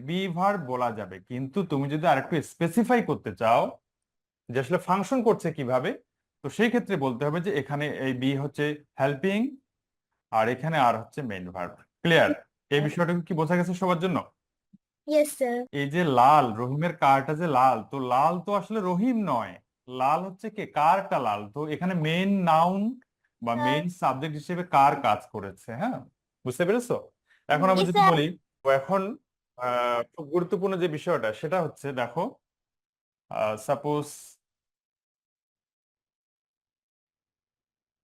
Be verb বলা যাবে, কিন্তু তুমি যদি আরেকটু স্পেসিফাই করতে চাও যে আসলে ফাংশন করছে কিভাবে, তো সেই ক্ষেত্রে বলতে হবে যে এখানে এই বি হচ্ছে হেল্পিং, আর এখানে আর হচ্ছে মেইন ভার্ব। ক্লিয়ার? এই বিষয়টা কি বোঝা গেছে সবার জন্য? Yes sir. এই যে লাল, রহিমের কারটা যে লাল, তো লাল তো আসলে রহিম নয়, লাল হচ্ছে কে, কারটা লাল। তো এখানে মেইন নাউন বা হ্যাঁ। মেইন সাবজেক্ট হিসেবে কার কাজ করেছে। হ্যাঁ, বুঝতে পেরেছো? এখন আমি জি যদি স্যার। বলি, তো এখন খুব গুরুত্বপূর্ণ যে বিষয়টা সেটা হচ্ছে, দেখো suppose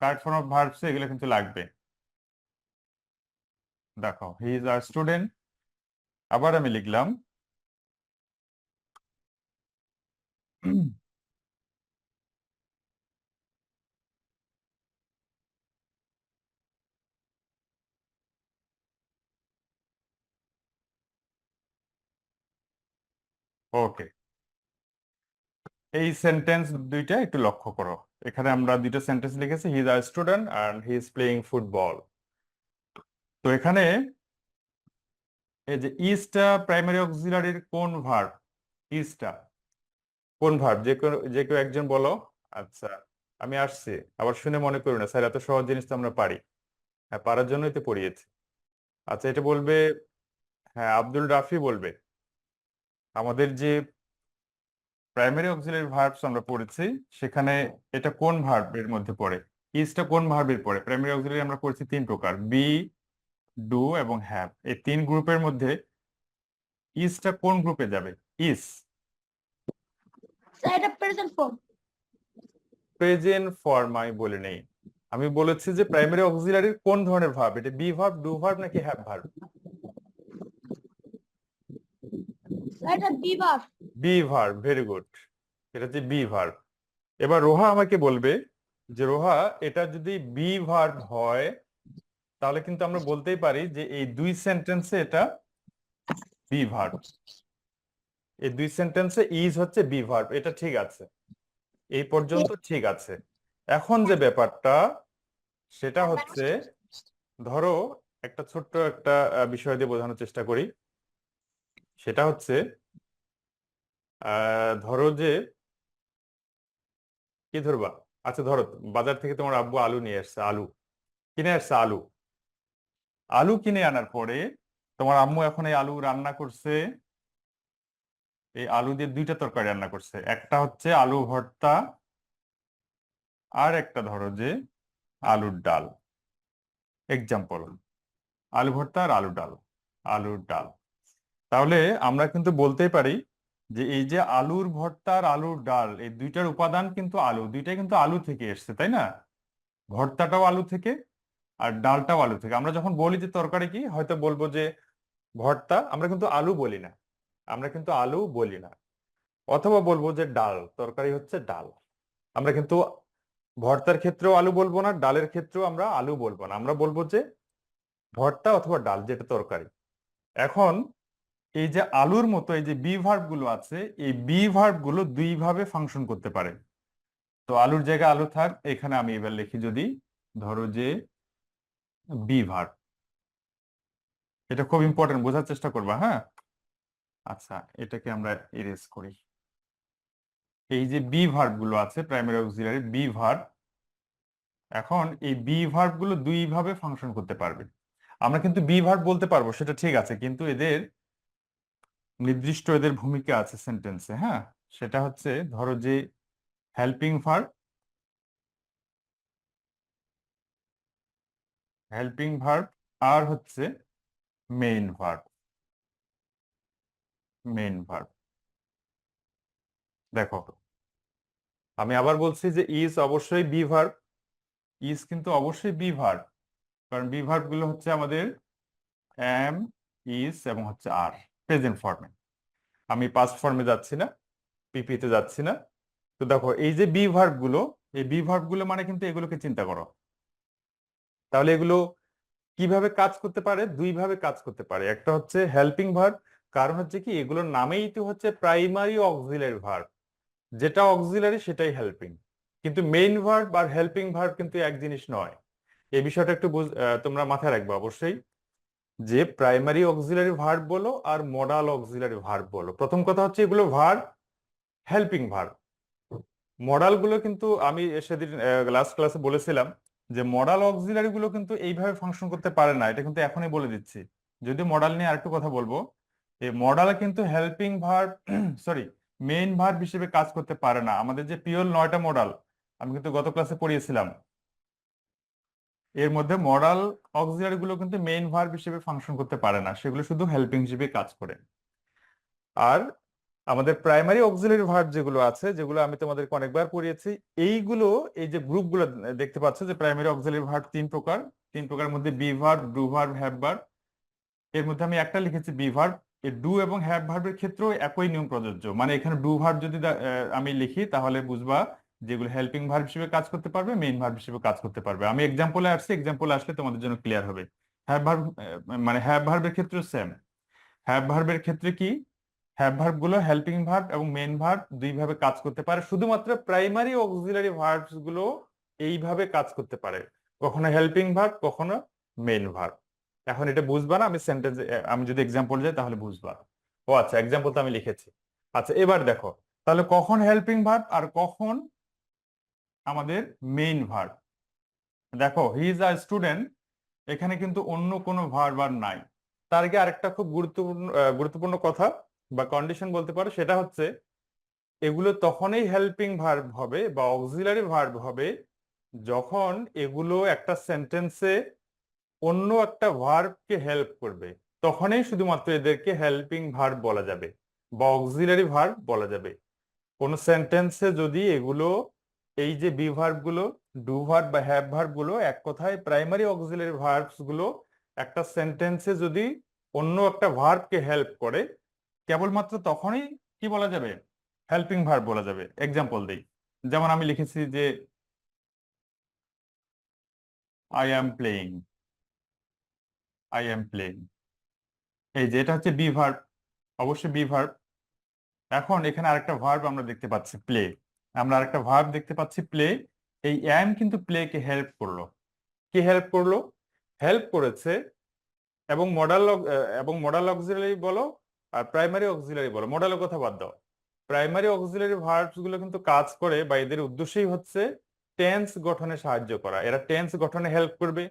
card form of verbs এগুলো কিন্তু লাগবে। দেখো, হি ইজ আর স্টুডেন্ট, আবার আমি লিখলাম ওকে। এই সেন্টেন্স দুইটা একটু লক্ষ্য করো। এখানে আমরা দুইটা সেন্টেন্স লিখেছি, he is a student and he is playing football. তো এখানে এই যে ইজটা প্রাইমারি অক্সিলারির কোন ভার্ব? ইজটা কোন ভার্ব? যে কেউ একজন বলো। আচ্ছা, আমি আসছি। আবার শুনে মনে করি না স্যার এত সহজ জিনিস তো আমরা পারি। হ্যাঁ, পারার জন্যই তো পড়িয়েছি। আচ্ছা, এটা বলবে, হ্যাঁ আব্দুল রাফি বলবে। আমাদের যে প্রাইমারি অক্সিলারি ভার্বস আমরা পড়েছি, সেখানে এটা কোন ভার্বের মধ্যে পড়ে? ইজটা কোন ভার্বের পড়ে? প্রাইমারি অক্সিলারি আমরা পড়েছি তিন প্রকার, বি, ডু এবং হ্যাভ। এই তিন গ্রুপের মধ্যে ইজটা কোন গ্রুপে যাবে? ইজ স্যার এটা প্রেজেন্ট ফর্ম। প্রেজেন্ট ফর্ম আমি বলি নেই। আমি বলেছি যে প্রাইমারি অক্সিলারির কোন ধরনের ভার্ব, এটা বি ভার্ব, ডু ভার্ব নাকি হ্যাভ ভার্ব? স্যার এটা be verb. Be verb, very good. এটা হচ্ছে বি ভার্ব। এবার রোহা আমাকে বলবে যে রোহা, এটা যদি বি ভার্ব হয় তাহলে কিন্তু আমরা বলতেই পারি যে এই দুই সেন্টেন্সে এটা বি ভার্ব। এই দুই সেন্টেন্সে ইজ হচ্ছে বি ভার্ব, এটা ঠিক আছে, এই পর্যন্ত ঠিক আছে। এখন যে ব্যাপারটা সেটা হচ্ছে, ধরো একটা ছোট্ট একটা বিষয় দিয়ে বোঝানোর চেষ্টা করি। সেটা হচ্ছে ধরো যে, কি ধরবা? আচ্ছা ধরো বাজার থেকে তোমার আব্বু আলু নিয়ে আসছে, আলু কিনে আসছে। আলু আলু কিনে আনার পরে তোমার আম্মু এখন এই আলু রান্না করছে। এই আলু দিয়ে দুইটা তরকারি রান্না করছে, একটা হচ্ছে আলু ভর্তা, আর একটা ধরো যে আলুর ডাল। এক্সাম্পল, আলু ভর্তা আর আলু ডাল, আলুর ডাল। তাহলে আমরা কিন্তু বলতেই পারি যে এই যে আলুর ভর্তা আর আলুর ডাল, এই দুইটার উপাদান কিন্তু আলু, দুইটাই কিন্তু আলু থেকে এসছে, তাই না? ভর্তাটাও আলু থেকে আর ডালটাও আলু থেকে। আমরা যখন বলি যে তরকারি কি, হয়তো বলবো যে ভর্তা, আমরা কিন্তু আলু বলি না, আমরা কিন্তু আলু বলি না। অথবা বলবো যে ডাল, তরকারি হচ্ছে ডাল। আমরা কিন্তু ভর্তার ক্ষেত্রেও আলু বলবো না, ডালের ক্ষেত্রেও আমরা আলু বলবো না, আমরা বলবো যে ভর্তা অথবা ডাল, যেটা তরকারি। এখন এই যে আলুর মতো এই যে বি ভার্ব গুলো আছে, এই বি ভার্ব গুলো দুই ভাবে ফাংশন করতে পারে। তো আলুর জায়গায় আলু থাক, এখানে আমি এবার লিখি যদি, ধরো যে বি ভার্ব। এটা খুব ইম্পর্টেন্ট, বোঝার চেষ্টা করবা। হ্যাঁ, আচ্ছা এটাকে আমরা ইরেজ করি। এই যে বি ভার্ব গুলো আছে, প্রাইমারি অক্সিলারি বি ভার্ব, এখন এই বি ভার্ব গুলো দুই ভাবে ফাংশন করতে পারবে। আমরা কিন্তু বি ভার্ব বলতে পারবো, সেটা ঠিক আছে, কিন্তু এদের নির্দিষ্ট এদের ভূমিকা আছে সেন্টেন্সে। হ্যাঁ, সেটা হচ্ছে ধরো যে হেল্পিং ভার্ব, হেল্পিং ভার্ব, আর হচ্ছে মেইন ভার্ব, মেইন ভার্ব। দেখো, আমি আবার বলছি যে ইজ অবশ্যই বি ভার্ব, ইজ কিন্তু অবশ্যই বি ভার্ব, কারণ বি ভার্ব গুলো হচ্ছে আমাদের এম, ইজ এবং হচ্ছে আর, প্রেজেন্ট ফর্মে। আমি পাস্ট ফর্মে যাচ্ছি না, পিপিতে যাচ্ছি না। তো দেখো এই যে বি ভার্ব গুলো, এই বি ভার্ব গুলো মানে কিন্তু এগুলোকে চিন্তা করো। তাহলে এগুলো কিভাবে কাজ করতে পারে? দুই ভাবে কাজ করতে পারে। একটা হচ্ছে হেল্পিং ভার্ব, কারণ হচ্ছে কি এগুলোর নামেই তো হচ্ছে প্রাইমারি অক্সিলারি ভার্ব, যেটা অক্সিলারি সেটাই হেল্পিং। কিন্তু মেইন ভার্ব আর হেল্পিং ভার্ব কিন্তু এক জিনিস নয়। এই বিষয়টা একটু তোমরা মাথায় রাখবে অবশ্যই। যে প্রাইমারি অক্সিলারি ভার্ব বলো আর মডাল অক্সিলারি ভার্ব বলো, প্রথম কথা হচ্ছে এগুলো ভার্ব, হেল্পিং ভার্ব। মডাল গুলো কিন্তু আমি সেদিন লাস্ট ক্লাসে বলেছিলাম যে মডাল অক্সিলারি গুলো কিন্তু এইভাবে ফাংশন করতে পারে না, এটা কিন্তু এখনই বলে দিচ্ছি। যদি মডাল নিয়ে আরেকটু কথা বলবো, এই মডাল কিন্তু helping verb sorry main verb হিসেবে কাজ করতে পারে না। আমাদের যে পিওর 9টা মডাল আমি কিন্তু গত ক্লাসে পড়িয়েছিলাম, এর মধ্যে মডাল অক্সিলারি গুলো কিন্তু মেইন ভার্ব হিসেবে ফাংশন করতে পারে না, সেগুলো শুধু হেল্পিং হিসেবে কাজ করে। আর আমাদের প্রাইমারি অক্সিলারি ভার্ব যেগুলো আছে, যেগুলো আমি তোমাদেরকে অনেকবার পড়িয়েছি, এইগুলো এই যে গ্রুপগুলো দেখতে পাচ্ছ যে প্রাইমারি অক্সিলারি ভার্ব 3 প্রকার। 3 প্রকারের মধ্যে B verb, do verb, have verb. এর মধ্যে আমি একটা লিখেছি বি ভার্ব। এই ডু এবং হ্যাভ ভার্বের ক্ষেত্রেও একই নিয়ম প্রযোজ্য। মানে এখানে ডু ভার্ব যদি আমি লিখি তাহলে বুঝবা যেগুলো হেল্পিং ভার্ব হিসেবে কাজ করতে পারবে, মেইন ভার্ব হিসেবে কাজ করতে পারবে। আমি এক্সাম্পলে আসছি, এক্সাম্পলে আসলে তোমাদের জন্য ক্লিয়ার হবে। হ্যাভ ভার্ব মানে হ্যাভ ভার্বের ক্ষেত্রে সেম। হ্যাভ ভার্বের ক্ষেত্রে কি, হ্যাভ ভার্ব গুলো হেল্পিং ভার্ব এবং মেইন ভার্ব দুইভাবে কাজ করতে পারে। শুধুমাত্র প্রাইমারি অক্সিলারি ভার্বস গুলো এইভাবে কাজ করতে পারে, কখনো হেল্পিং ভার্ব, কখনো মেইন ভার্ব। এখন এটা বুঝবা না, আমি সেন্টেন্স আমি যদি এক্সাম্পল যাই তাহলে বুঝবা। ও আচ্ছা, এক্সাম্পল তো আমি লিখেছি। আচ্ছা এবার দেখো, তাহলে কখন হেল্পিং ভার্ব আর কখন আমাদের মেইন ভার্ব। দেখো হি ইজ আ স্টুডেন্ট, এখানে কিন্তু অন্য কোনো ভার্ব আর নাই। তার আগে আরেকটা খুব গুরুত্বপূর্ণ কথা বা কন্ডিশন বলতে পারো, সেটা হচ্ছে এগুলো তখনই হেল্পিং ভার্ব হবে বা অক্সিলারি ভার্ব হবে যখন এগুলো একটা সেন্টেন্সে অন্য একটা ভার্বকে হেল্প করবে, তখনই শুধুমাত্র এদেরকে হেল্পিং ভার্ব বলা যাবে বা অক্সিলারি ভার্ব বলা যাবে। কোন সেন্টেন্সে যদি এগুলো এই যে বি ভার্ব গুলো, ডু ভার্ব বা হ্যাভ ভার্ব গুলো, এক কথায় প্রাইমারি অক্সিলারি ভার্বস গুলো একটা সেন্টেন্সে যদি অন্য একটা ভার্বকে হেল্প করে, কেবলমাত্র তখনই কি বলা যাবে, হেল্পিং ভার্ব বলা যাবে। এক্সাম্পল দেই, যেমন আমি লিখেছি যে I am playing, I am playing. এই যে এটা হচ্ছে বি ভার্ব, অবশ্যই বি ভার্ব। এখন এখানে আরেকটা ভার্ব আমরা দেখতে পাচ্ছি প্লে, আমরা আরেকটা ভার্ব দেখতে পাচ্ছি প্লে। এই অ্যাম কিন্তু প্লে কে হেল্প করলো। কি হেল্প করলো? হেল্প করেছে। এবং মডাল অক্সিলারি বলো আর প্রাইমারি অক্সিলারি বলো, মডালের কথা বাদ দাও, প্রাইমারি অক্সিলারি ভার্বস গুলো কিন্তু কাজ করে বা এদের উদ্দেশ্যই হচ্ছে টেন্স গঠনে সাহায্য করা। এরা টেন্স গঠনে হেল্প করবে,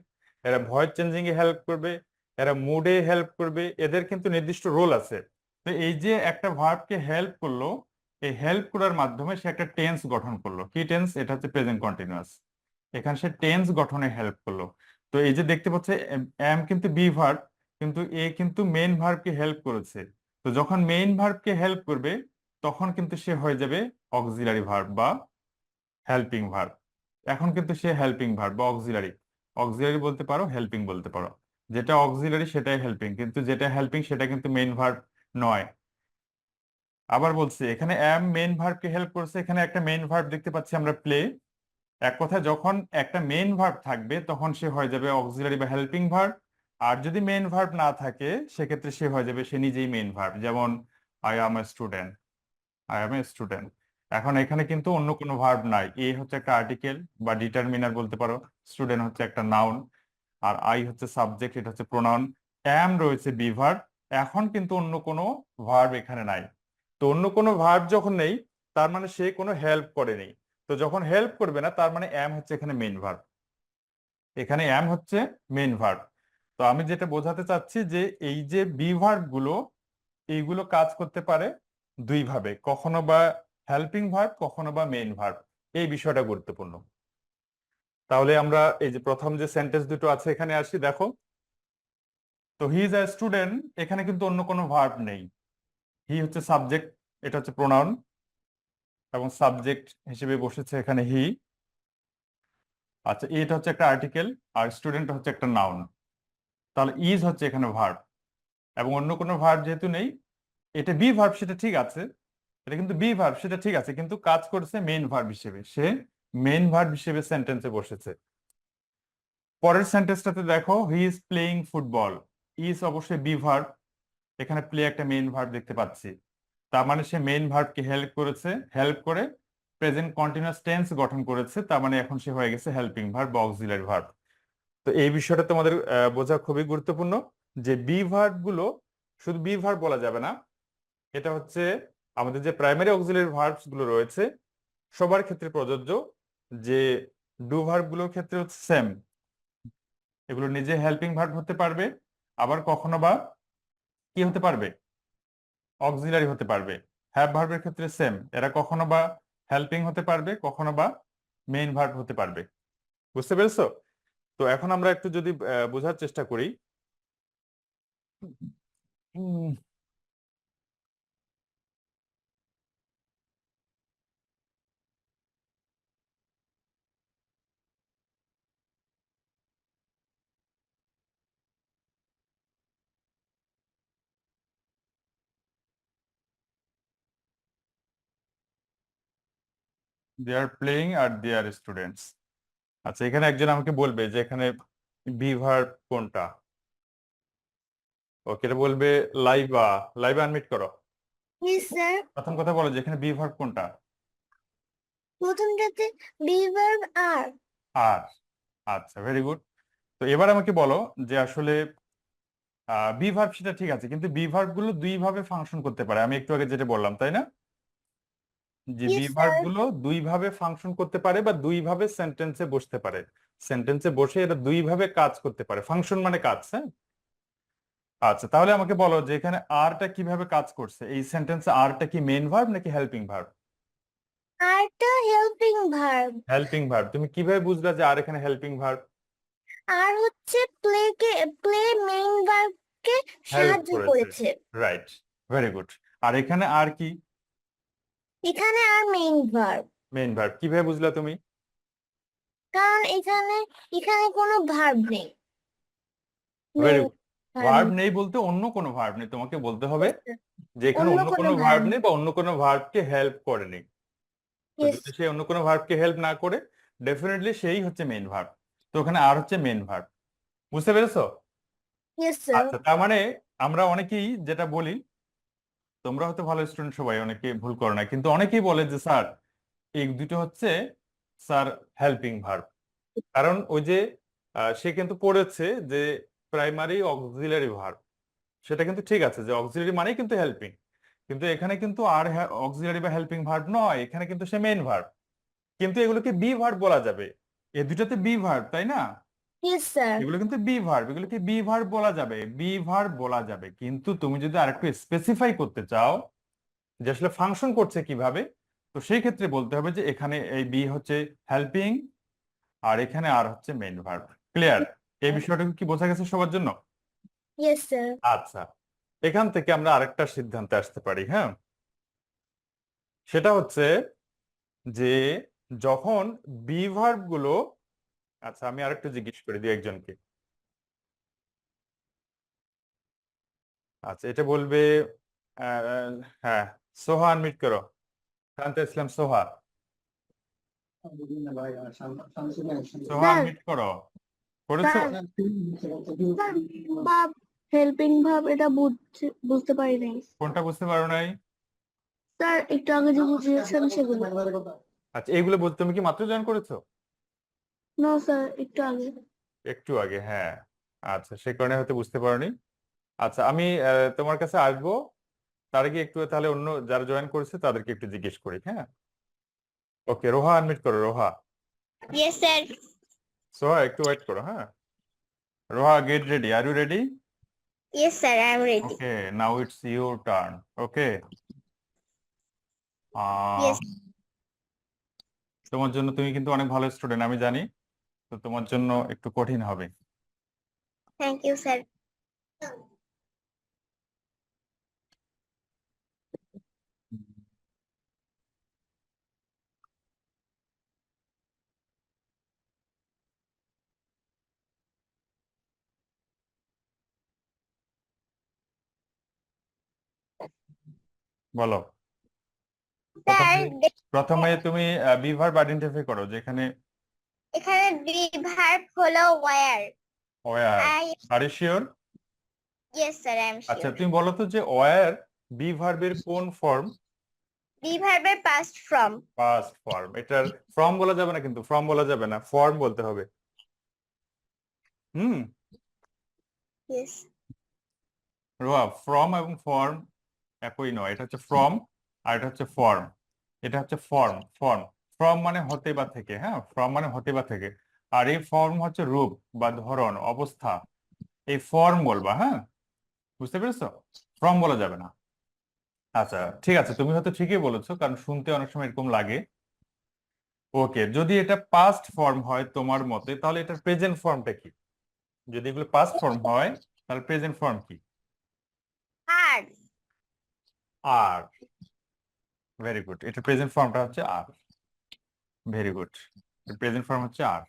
এরা ভয়েস চেঞ্জিং এ হেল্প করবে, এরা মুডে হেল্প করবে। এদের কিন্তু নির্দিষ্ট রোল আছে। তো এই যে একটা ভার্বকে হেল্প করলো, এই হেল্প করার মাধ্যমে সে একটা টেন্স গঠন করলো। কি টেন্স? এটা হচ্ছে প্রেজেন্ট কন্টিনিউয়াস। এখানে সে টেন্স গঠনে হেল্প করলো। তো এই যে দেখতে পাচ্ছে এম কিন্তু বি ভার্ব, কিন্তু এ কিন্তু মেইন ভার্বকে হেল্প করেছে। তো যখন মেইন ভার্বকে হেল্প করবে তখন কিন্তু সে হয়ে যাবে অক্সিলারি ভার্ব বা হেল্পিং ভার্ব। এখন কিন্তু সে হেল্পিং ভার্ব বা অক্সিলারি, অক্সিলারি বলতে পারো, হেল্পিং বলতে পারো। যেটা অক্সিলারি সেটাই হেল্পিং, কিন্তু যেটা হেল্পিং সেটা কিন্তু মেইন ভার্ব নয়। আবার বলছি, এখানে এম মেইন ভার্বকে হেল্প করছে, এখানে একটা মেইন ভার্ব দেখতে পাচ্ছি আমরা প্লে। এক কথায় যখন একটা মেইন ভার্ব থাকবে তখন সে হয়ে যাবে অক্সিলারি বা হেল্পিং ভার্ব। আর যদি মেইন ভার্ব না থাকে সেক্ষেত্রে সে হয়ে যাবে সে নিজেই মেইন ভার্ব। যেমন I am a student, I am a student. এখন এখানে কিন্তু অন্য কোনো ভার্ব নাই। এ হচ্ছে একটা আর্টিকেল বা ডিটারমিনার বলতে পারো, স্টুডেন্ট হচ্ছে একটা নাউন, আর আই হচ্ছে সাবজেক্ট, এটা হচ্ছে প্রোনাউন, অ্যাম রয়েছে বি ভার্ব। এখন কিন্তু অন্য কোনো ভার্ব এখানে নাই। তো অন্য কোনো ভার্ব যখন নেই তার মানে সে কোনো হেল্প করেনি। তো যখন হেল্প করবে না তার মানে অ্যাম হচ্ছে এখানে মেইন ভার্ব, এখানে অ্যাম হচ্ছে মেইন ভার্ব। তো আমি যেটা বোঝাতে চাচ্ছি যে এই যে বি ভার্ব গুলো, এইগুলো কাজ করতে পারে দুইভাবে, কখনো বা হেল্পিং ভার্ব, কখনো বা মেইন ভার্ব। এই বিষয়টা গুরুত্বপূর্ণ। তাহলে আমরা এই যে প্রথম যে সেন্টেন্স দুটো আছে এখানে আসি, দেখো। তো হি ইজ আ স্টুডেন্ট, এখানে কিন্তু অন্য কোনো ভার্ব নেই। হি হচ্ছে সাবজেক্ট, এটা হচ্ছে প্রোনাউন, এবং সাবজেক্ট হিসেবে বসেছে এখানে হি। আচ্ছা, এটা হচ্ছে একটা আর্টিকেল আর স্টুডেন্ট হচ্ছে একটা নাউন। তাহলে ইজ হচ্ছে এখানে ভার্ব, এবং অন্য কোনো ভার্ব যেহেতু নেই, এটা বি ভার্ব সেটা ঠিক আছে, এটা কিন্তু বি ভার্ব সেটা ঠিক আছে, কিন্তু কাজ করছে মেইন ভার্ব হিসেবে, সে মেইন ভার্ব হিসেবে সেন্টেন্সে বসেছে। পরের সেন্টেন্সটাতে দেখো, হি ইজ প্লেইং ফুটবল। ইজ অবশ্যই বি ভার্ব, এখানে প্লে একটা মেইন ভার্ব দেখতে পাচ্ছি। তার মানে সে মেইন ভার্বকে হেল্প করেছে, হেল্প করে প্রেজেন্ট কন্টিনিউয়াস টেন্স গঠন করেছে। তার মানে এখন সে হয়ে গেছে হেল্পিং ভার্ব বা অক্সিলারি ভার্ব। তো এই বিষয়টা তোমাদের বোঝা খুবই গুরুত্বপূর্ণ। যে বি ভার্ব গুলো শুধু বি ভার্ব বলা যাবে না, এটা হচ্ছে আমাদের যে প্রাইমারি অক্সিলারি ভার্বস গুলো রয়েছে সবার ক্ষেত্রে প্রযোজ্য, যে ডু ভার্ব গুলোর ক্ষেত্রে হচ্ছে সেম, এগুলো নিজে হেল্পিং ভার্ব হতে পারবে, আবার কখনো বা কি হতে পারবে, অক্সিলারি হতে পারবে। হ্যাভ ভার্বের ক্ষেত্রে সেম, এরা কখনো বা হেল্পিং হতে পারবে, কখনো বা মেইন ভার্ব হতে পারবে। বুঝতে পেরেছো? তো এখন আমরা একটু যদি বোঝার চেষ্টা করি। দে আর প্লেইং আর দে আর স্টুডেন্টস। আচ্ছা, এখানে একজন আমাকে বলবে যে এখানে বি ভার্ব কোনটা। ওকে, এটা বলবে লাইবা। লাইবা আনমিট করো। Yes, sir. প্রথম কথা বলো যে এখানে বি ভার্ব কোনটা। প্রথমটাতে be verb are. আর, আচ্ছা, ভেরি গুড। তো এবার আমাকে বলো যে আসলে বি ভার্ব সেটা ঠিক আছে, কিন্তু বি ভার্ব গুলো দুই ভাবে ফাংশন করতে পারে, আমি একটু আগে যেটা বললাম, তাই না? যে বি Yes, ভার্ব sir. গুলো দুই ভাবে ফাংশন করতে পারে বা দুই ভাবে সেন্টেন্সে বসতে পারে। সেন্টেন্সে বসে এটা দুই ভাবে কাজ করতে পারে, ফাংশন মানে কাজ, হ্যাঁ। আচ্ছা, তাহলে আমাকে বলো যে এখানে আরটা কিভাবে কাজ করছে, এই সেন্টেন্সে আরটা কি মেইন ভার্ব নাকি হেল্পিং ভার্ব? আরটা helping verb. Helping verb. তুমি কিভাবে বুঝলা যে আর এখানে হেল্পিং ভার্ব? আর হচ্ছে play main verb কে হেল্প সাহায্য করেছে, করেছে। Right, very good. আর এখানে আর কি? এখানে আর মেইন ভার্ব, মেইন ভার্ব। কিভাবে বুঝলা তুমি? কারণ এখানে এখানে কোনো ভার্ব নেই। Very main good. Verb verb নেই বলতে অন্য কোনো ভার্ব নেই, তোমাকে বলতে হবে যে এখানে অন্য অন্য কোনো কোনো ভার্ব ভার্ব নেই বা অন্য কোনো ভার্বকে হেল্প করেনি। তো ইয়েস যদি সে অন্য কোনো ভার্বকে হেল্প না করে, ডেফিনেটলি সেই হচ্ছে মেইন ভার্ব। তো ওখানে আর হচ্ছে মেইন ভার্ব। বুঝতে পেরেছো? Yes sir. আচ্ছা, তার মানে আমরা অনেকেই যেটা বলি, তোমরা হয়তো ভালো স্টুডেন্ট, সবাই অনেকে ভুল করো না, কিন্তু অনেকেই বলে যে স্যার এই দুটো হচ্ছে স্যার হেল্পিং ভার্ব। কারণ ওই যে সে কিন্তু পড়েছে যে প্রাইমারি অক্সিলারি ভার্ব, সেটা কিন্তু ঠিক আছে যে অক্সিলারি মানেই কিন্তু হেল্পিং, কিন্তু এখানে কিন্তু আর অক্সিলারি বা হেল্পিং ভার্ব নয়, এখানে কিন্তু সে মেইন ভার্ব। কিন্তু এগুলোকে বি ভার্ব বলা যাবে, এ দুটাতে বি ভার্ব, তাই না? Yes sir. এগুলো কিন্তু বি ভার্ব, এগুলোকে বি ভার্ব বলা যাবে, বি ভার্ব বলা যাবে। কিন্তু তুমি যদি আরেকটু স্পেসিফাই করতে চাও যে আসলে ফাংশন করছে কিভাবে, তো সেই ক্ষেত্রে বলতে হবে যে এখানে এই বি হচ্ছে হেল্পিং আর এখানে আর হচ্ছে মেইন ভার্ব। ক্লিয়ার? এই বিষয়টা কি বোঝা গেছে সবার জন্য? Yes sir. আচ্ছা, এখান থেকে আমরা আরেকটা সিদ্ধান্তে আসতে পারি, হ্যাঁ। সেটা হচ্ছে যে যখন বি ভার্ব গুলো, আচ্ছা আমি আরেকটু জিজ্ঞেস করি দুই একজনকে। আচ্ছা, এটা বলবে আহ, হ্যাঁ, সোহা আনমিট করো। শান্তা ইসলাম সোহা। সোহা স্যার, আনমিট করো। করেছো? স্যার, স্যার, ভাব হেল্পিং ভাব এটা বুঝতে পারি নাই। কোনটা বুঝতে পারো নাই? স্যার একটু আগে যে বুঝিয়েছেন সেগুলো। আচ্ছা, এইগুলো বলতে তুমি কি মাত্র জয়েন করেছো? নো স্যার, একটু আগে। একটু আগে, হ্যাঁ। আচ্ছা, সে কারণে হয়তো বুঝতে পারোনি। আচ্ছা, আমি তোমার কাছে আসবো, তার আগে একটু তাহলে অন্য যারা জয়েন করেছে তাদেরকে একটু জিজ্ঞেস করি, হ্যাঁ। ওকে, রোহা আনমিট করো, রোহা। Yes sir. সোহা একটু ওয়েট করো, হ্যাঁ। Roha, get ready, are you ready? Yes sir, I am ready. Okay, now it's your turn. Okay, yes. তোমার জন্য, তুমি কিন্তু অনেক ভালো স্টুডেন্ট আমি জানি, তো তোমার জন্য একটু কঠিন হবে। Thank you sir. বলো। স্যার, প্রথমে প্রথমে তুমি বি ভার্ব আইডেন্টিফাই করো, যেখানে এখানে বি ভার্ব হলো were. Were. I are you sure? Yes sir, I am আচ্ছা, শিওর। তুমি বলো তো যে ওয়্যার বি ভার্বের কোন ফর্ম? বি ভার্বের পাস্ট ফর্ম। Past form. এটার ফর্ম বলা যাবে না, কিন্তু ফর্ম বলা যাবে না, ফর্ম বলতে হবে। হুম। ইয়েস। রোয়া, ফ্রম এবং ফর্ম একই নয়। এটা হচ্ছে ফ্রম আর এটা হচ্ছে ফর্ম। এটা হচ্ছে ফর্ম ফর্ম ফ্রম মানে হতে বা থেকে, হ্যাঁ, ফ্রম মানে হতে বা থেকে। আর এই ফর্ম হচ্ছে রূপ বা ধরন, অবস্থা। এই ফর্ম বলবা, হ্যাঁ, বুঝতে পেরেছো? ফর্ম বলা যাবে না। আচ্ছা, ঠিক আছে, তুমি হয়তো ঠিকই বলেছো, কারণ শুনতে অনেক সময় এরকম লাগে। ওকে, যদি এটা পাস্ট ফর্ম হয় তোমার মতে, তাহলে এটার প্রেজেন্ট ফর্মটা কি? যদি এগুলো পাস্ট ফর্ম হয়, তাহলে প্রেজেন্ট ফর্ম কি? আর আর। ভেরি গুড, এটা প্রেজেন্ট ফর্মটা হচ্ছে আর। ভেরি গুড, প্রেজেন্ট ফর্ম হচ্ছে আর।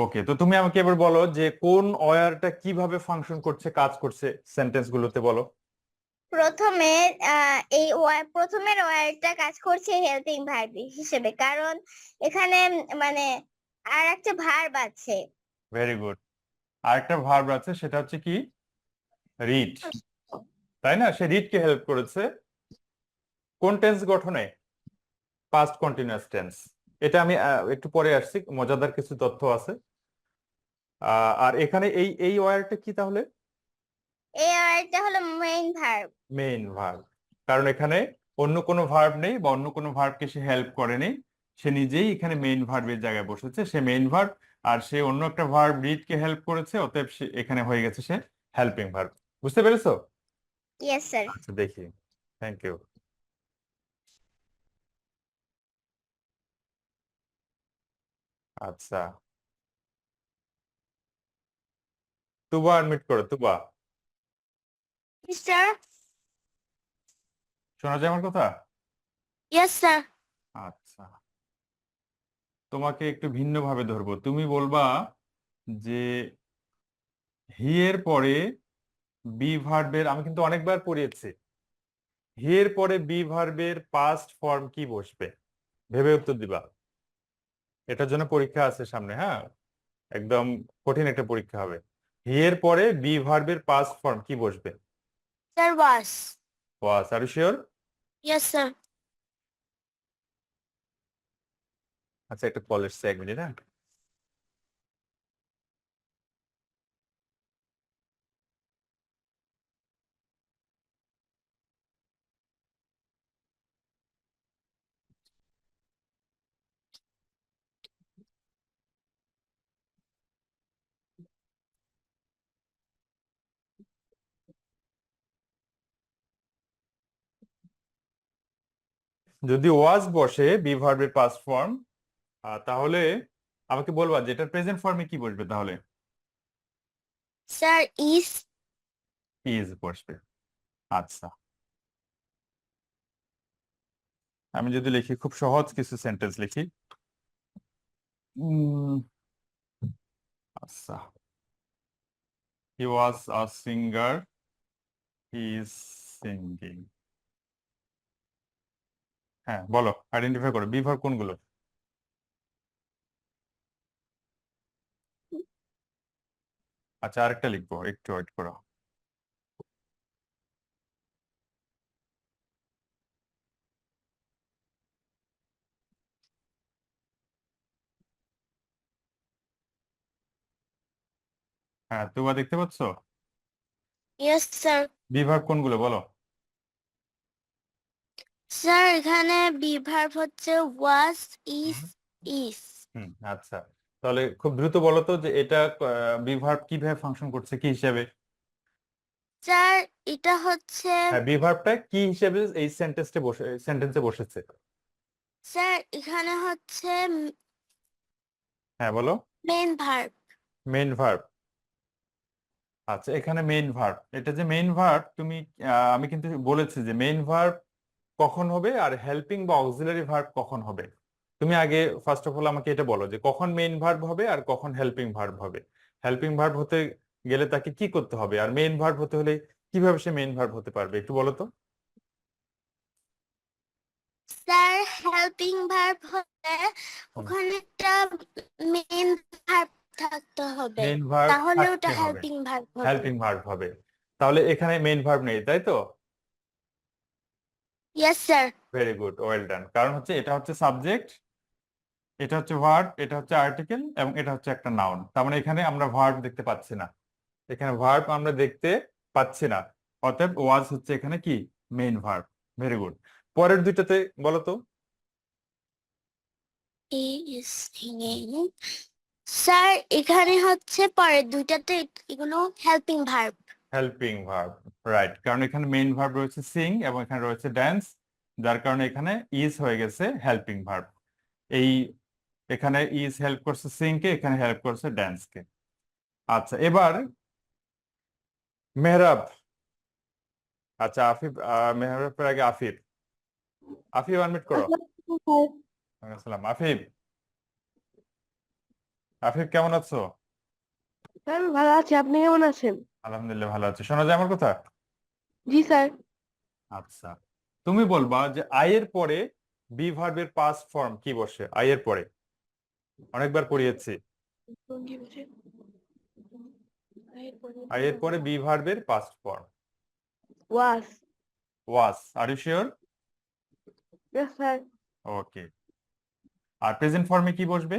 ওকে, তো তুমি আমাকে এবার বলো যে কোন ওয়্যারটা কিভাবে ফাংশন করছে, কাজ করছে, সেন্টেন্স গুলোতে বলো। প্রথমে এই প্রথমের ওয়ার্ডটা কাজ করছে হেল্পিং ভার্ব হিসেবে, কারণ এখানে মানে আর একটা ভার্ব আছে। Very good. আরেকটা ভার্ব আছে, সেটা হচ্ছে কি? রিড। তাই না? সে রিডকে হেল্প করেছে কোন টেন্স গঠনে? Past continuous tense. এটা আমি একটু পরে আসছি, মজাদার কিছু তথ্য আছে। আর এখানে এই এই ওয়্যারটা কি তাহলে? এই ওয়ার্ডটা হলো মেইন ভার্ব। Main verb. কারণ এখানে অন্য কোনো ভার্ব নেই বা অন্য কোনো ভার্বকে সে হেল্প করেনি, সে নিজেই এখানে মেইন ভার্বের জায়গায় বসেছে, সে মেইন ভার্ব। আর সে অন্য একটা ভার্ব রিডকে হেল্প করেছে, অতএব সে এখানে হয়ে গেছে সে হেল্পিং ভার্ব। বুঝতে পেরেছো? Yes sir. আচ্ছা, দেখি। Thank you. আচ্ছা, তুবা অ্যাডমিট করো, তুবা। স্যার। শোনা যায় আমার কথা? Yes sir. আচ্ছা, তোমাকে একটু ভিন্ন ভাবে ধরবো। তুমি বলবা যে হি এর পরে বি ভার্বের, আমি কিন্তু অনেকবার পড়িয়েছি, হি এর পরে বি ভার্বের পাস্ট ফর্ম কি বসবে? ভেবে উত্তর দিবা। এটার জন্য পরীক্ষা আছে সামনে, হ্যাঁ, একদম কঠিন একটা পরীক্ষা হবে। হি এর পরে বি ভার্বের পাস্ট ফর্ম কি বসবে? স্যার ওয়াস। ওয়াস। আর শিওর? Yes sir. আচ্ছা, একটা কল এসছে, 1 মিনিট, হ্যাঁ। যদি ওয়াজ বসে বি ভার্বের পাস্ট ফর্ম, তাহলে আমাকে বলবা যে এটার প্রেজেন্ট ফর্মে কি বসবে তাহলে? Sir is. ইজ বসবে। আচ্ছা, আমি যদি লিখি, খুব সহজ কিছু সেন্টেন্স লিখি। উম, আচ্ছা, হি ওয়াজ আ সিঙ্গার, হি ইজ সিঙ্গিং। হ্যাঁ, বলো, আইডেন্টিফাই করো বি ভার্ব কোনগুলো। আচ্ছা, আরেকটা লিখবো, একটু ওয়েট করো। হ্যাঁ, তুবা দেখতে পাচ্ছ? Yes sir. বি ভার্ব কোনগুলো বলো। স্যার এখানে বি ভার্ব হচ্ছে ওয়াজ, ইজ, হুম। ইজ। আচ্ছা, তাহলে খুব দ্রুত বলো তো যে এটা বি ভার্ব কিভাবে ফাংশন করছে, কি হিসাবে? স্যার এটা হচ্ছে, হ্যাঁ, বি ভার্বটা কি হিসেবে এই সেন্টেন্সে বসেছে? স্যার এখানে হচ্ছে হ্যাঁ, বলো। Main verb. Main verb. আচ্ছা, এখানে মেইন ভার্ব, এটা যে মেইন ভার্ব, তুমি আমি কিন্তু বলেছি যে মেইন ভার্ব কখন হবে আর হেল্পিং বা অক্সিলারি ভার্ব কখন হবে। তুমি আগে ফার্স্ট অফ অল আমাকে এটা বলো যে কখন মেইন ভার্ব হবে আর কখন হেল্পিং ভার্ব হবে। হেল্পিং ভার্ব হতে গেলে তাকে কি করতে হবে, আর মেইন ভার্ব হতে হলে কিভাবে সে মেইন ভার্ব হতে পারবে, একটু বলো তো। স্যার হেল্পিং ভার্ব হলে ওখানে একটা মেইন ভার্ব থাকতে হবে, মেইন ভার্ব তাহলে ওটা থাকতে হবে, হেল্পিং ভার্ব হবে। হেল্পিং ভার্ব হবে। তাহলে এখানে মেইন ভার্ব নেই, তাই তো? Yes sir. Very good, well done. কারণ হচ্ছে এটা হচ্ছে সাবজেক্ট, এটা হচ্ছে ভার্ব, এটা হচ্ছে আর্টিকেল, এবং এটা হচ্ছে একটা নাউন। তার মানে এখানে আমরা ভার্ব দেখতে পাচ্ছি না। এখানে ভার্ব আমরা দেখতে পাচ্ছি না, অতএব ওয়াজ হচ্ছে এখানে কি মেইন ভার্ব। Very good. পরের দুইটাতে বলো তো। He is singing. স্যার এখানে হচ্ছে পরের দুইটাতে এগুলো helping verb. Helping verb, right, কারণ এখানে মেইন ভার্ব রয়েছে সিং এবং এখানে রয়েছে ড্যান্স, যার কারণে এখানে ইজ হয়ে গেছে হেল্পিং ভার্ব। এই এখানে ইজ হেল্প করছে সিং কে, এখানে হেল্প করছে ড্যান্স কে। আচ্ছা, এবার মেহরাব। আচ্ছা আফিফ, মেহরাবের আগে আফিফ। আফিফ আনমিট করো। আসসালাম আফিফ। আফিফ কেমন আছো? স্যার আমি ভালো আছি, আপনি কেমন আছেন? আলহামদুলিল্লাহ ভালো আছি। শোনা যায় আমার কথা? জি স্যার। আচ্ছা, তুমি বলবা যে আই এর পরে বি ভার্বের পাস্ট ফর্ম কি বসে? আই এর পরে অনেকবার পড়িয়েছি। আই এর পরে বি ভার্বের past form was. Was. Are you sure? Yes sir. Okay. আর প্রেজেন্ট ফর্মে কি বসবে?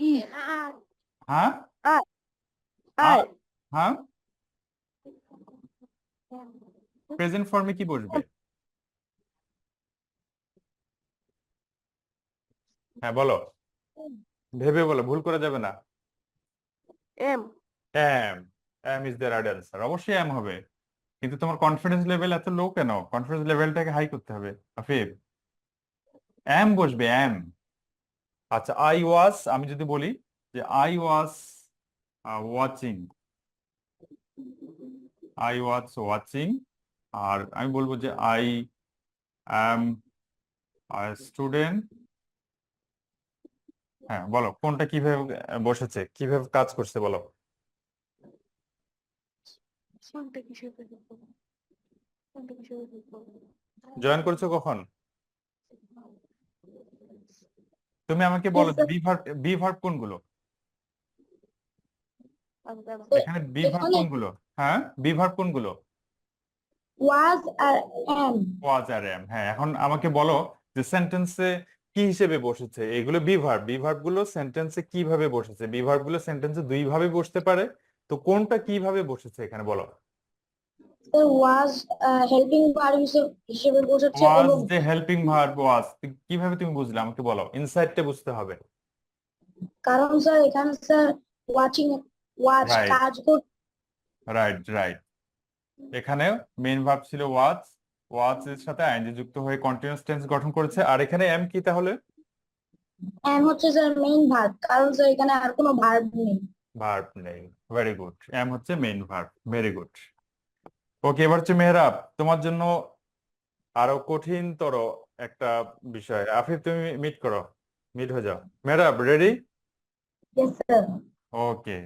ইজ। হ্যাঁ আর। আর আর। হ্যাঁ, প্রেজেন্ট ফর্মে কি বসবে? হ্যাঁ বলো, ভেবে বলো, ভুল করে যাবে না। Am. Am. Am is the right answer. অবশ্যই এম হবে, কিন্তু তোমার কনফিডেন্স লেভেল এত লো কেন? কনফিডেন্স লেভেলটাকে হাই করতে হবে আফিফ। এম বসবে, এম। আচ্ছা, আই ওয়াজ, আমি যদি বলি যে I was watching, I was watching, আর আমি বলবো যে আই অ্যাম স্টুডেন্ট। হ্যাঁ বলো, কোনটা কিভাবে বসেছে, কিভাবে কাজ করছে বলো। কোনটা কিসের প্রেজেন্ট ফর্ম? কোনটা কিসের প্রেজেন্ট ফর্ম? জয়েন করেছো কখন? তুমি আমাকে বলো যে বি ভার্ব কোনগুলো? এখানে বি ভার্ব কোনগুলো? হ্যাঁ, বি ভার্ব কোনগুলো? ওয়াজ আর এম। ওয়াজ আর এম। হ্যাঁ, এখন আমাকে বলো যে সেন্টেন্সে কি হিসেবে বসেছে এগুলো। বি ভার্ব, বি ভার্ব গুলো সেন্টেন্সে কিভাবে বসেছে? বি ভার্ব গুলো সেন্টেন্সে দুই ভাবে বসতে পারে, তো কোনটা কিভাবে বসেছে এখানে বলো। ওয়াজ হেল্পিং ভার্ব হিসেবে বসেছে ওয়াজ এবং যে হেল্পিং ভার্ব ওয়াজ, কিভাবে তুমি বুঝলে আমাকে বলো, ইনসাইডটা বুঝতে হবে। কারণ স্যার এখানে স্যার ওয়াচিং ওয়াচ রাইট, কাজ করতে রাইট, রাইট। এখানে মেইন ভার্ব ছিল ওয়াজ, ওয়াজ এর সাথে আইএনজি যুক্ত হয়ে কন্টিনিউয়াস টেন্স গঠন করেছে। আর এখানে এম কি তাহলে? এম হচ্ছে স্যার মেইন ভার্ব, কারণ স্যার এখানে আর কোনো ভার্ব নেই। ভার্ব নেই। ভেরি গুড, এম হচ্ছে main verb. Very good. Okay, এবার হচ্ছে মেহরাব, তোমার জন্য আরো কঠিনতর একটা বিষয়। আফিফ তুমি মিট করো, মিট হয়ে যাও। Mehrab ready? Yes sir. Okay,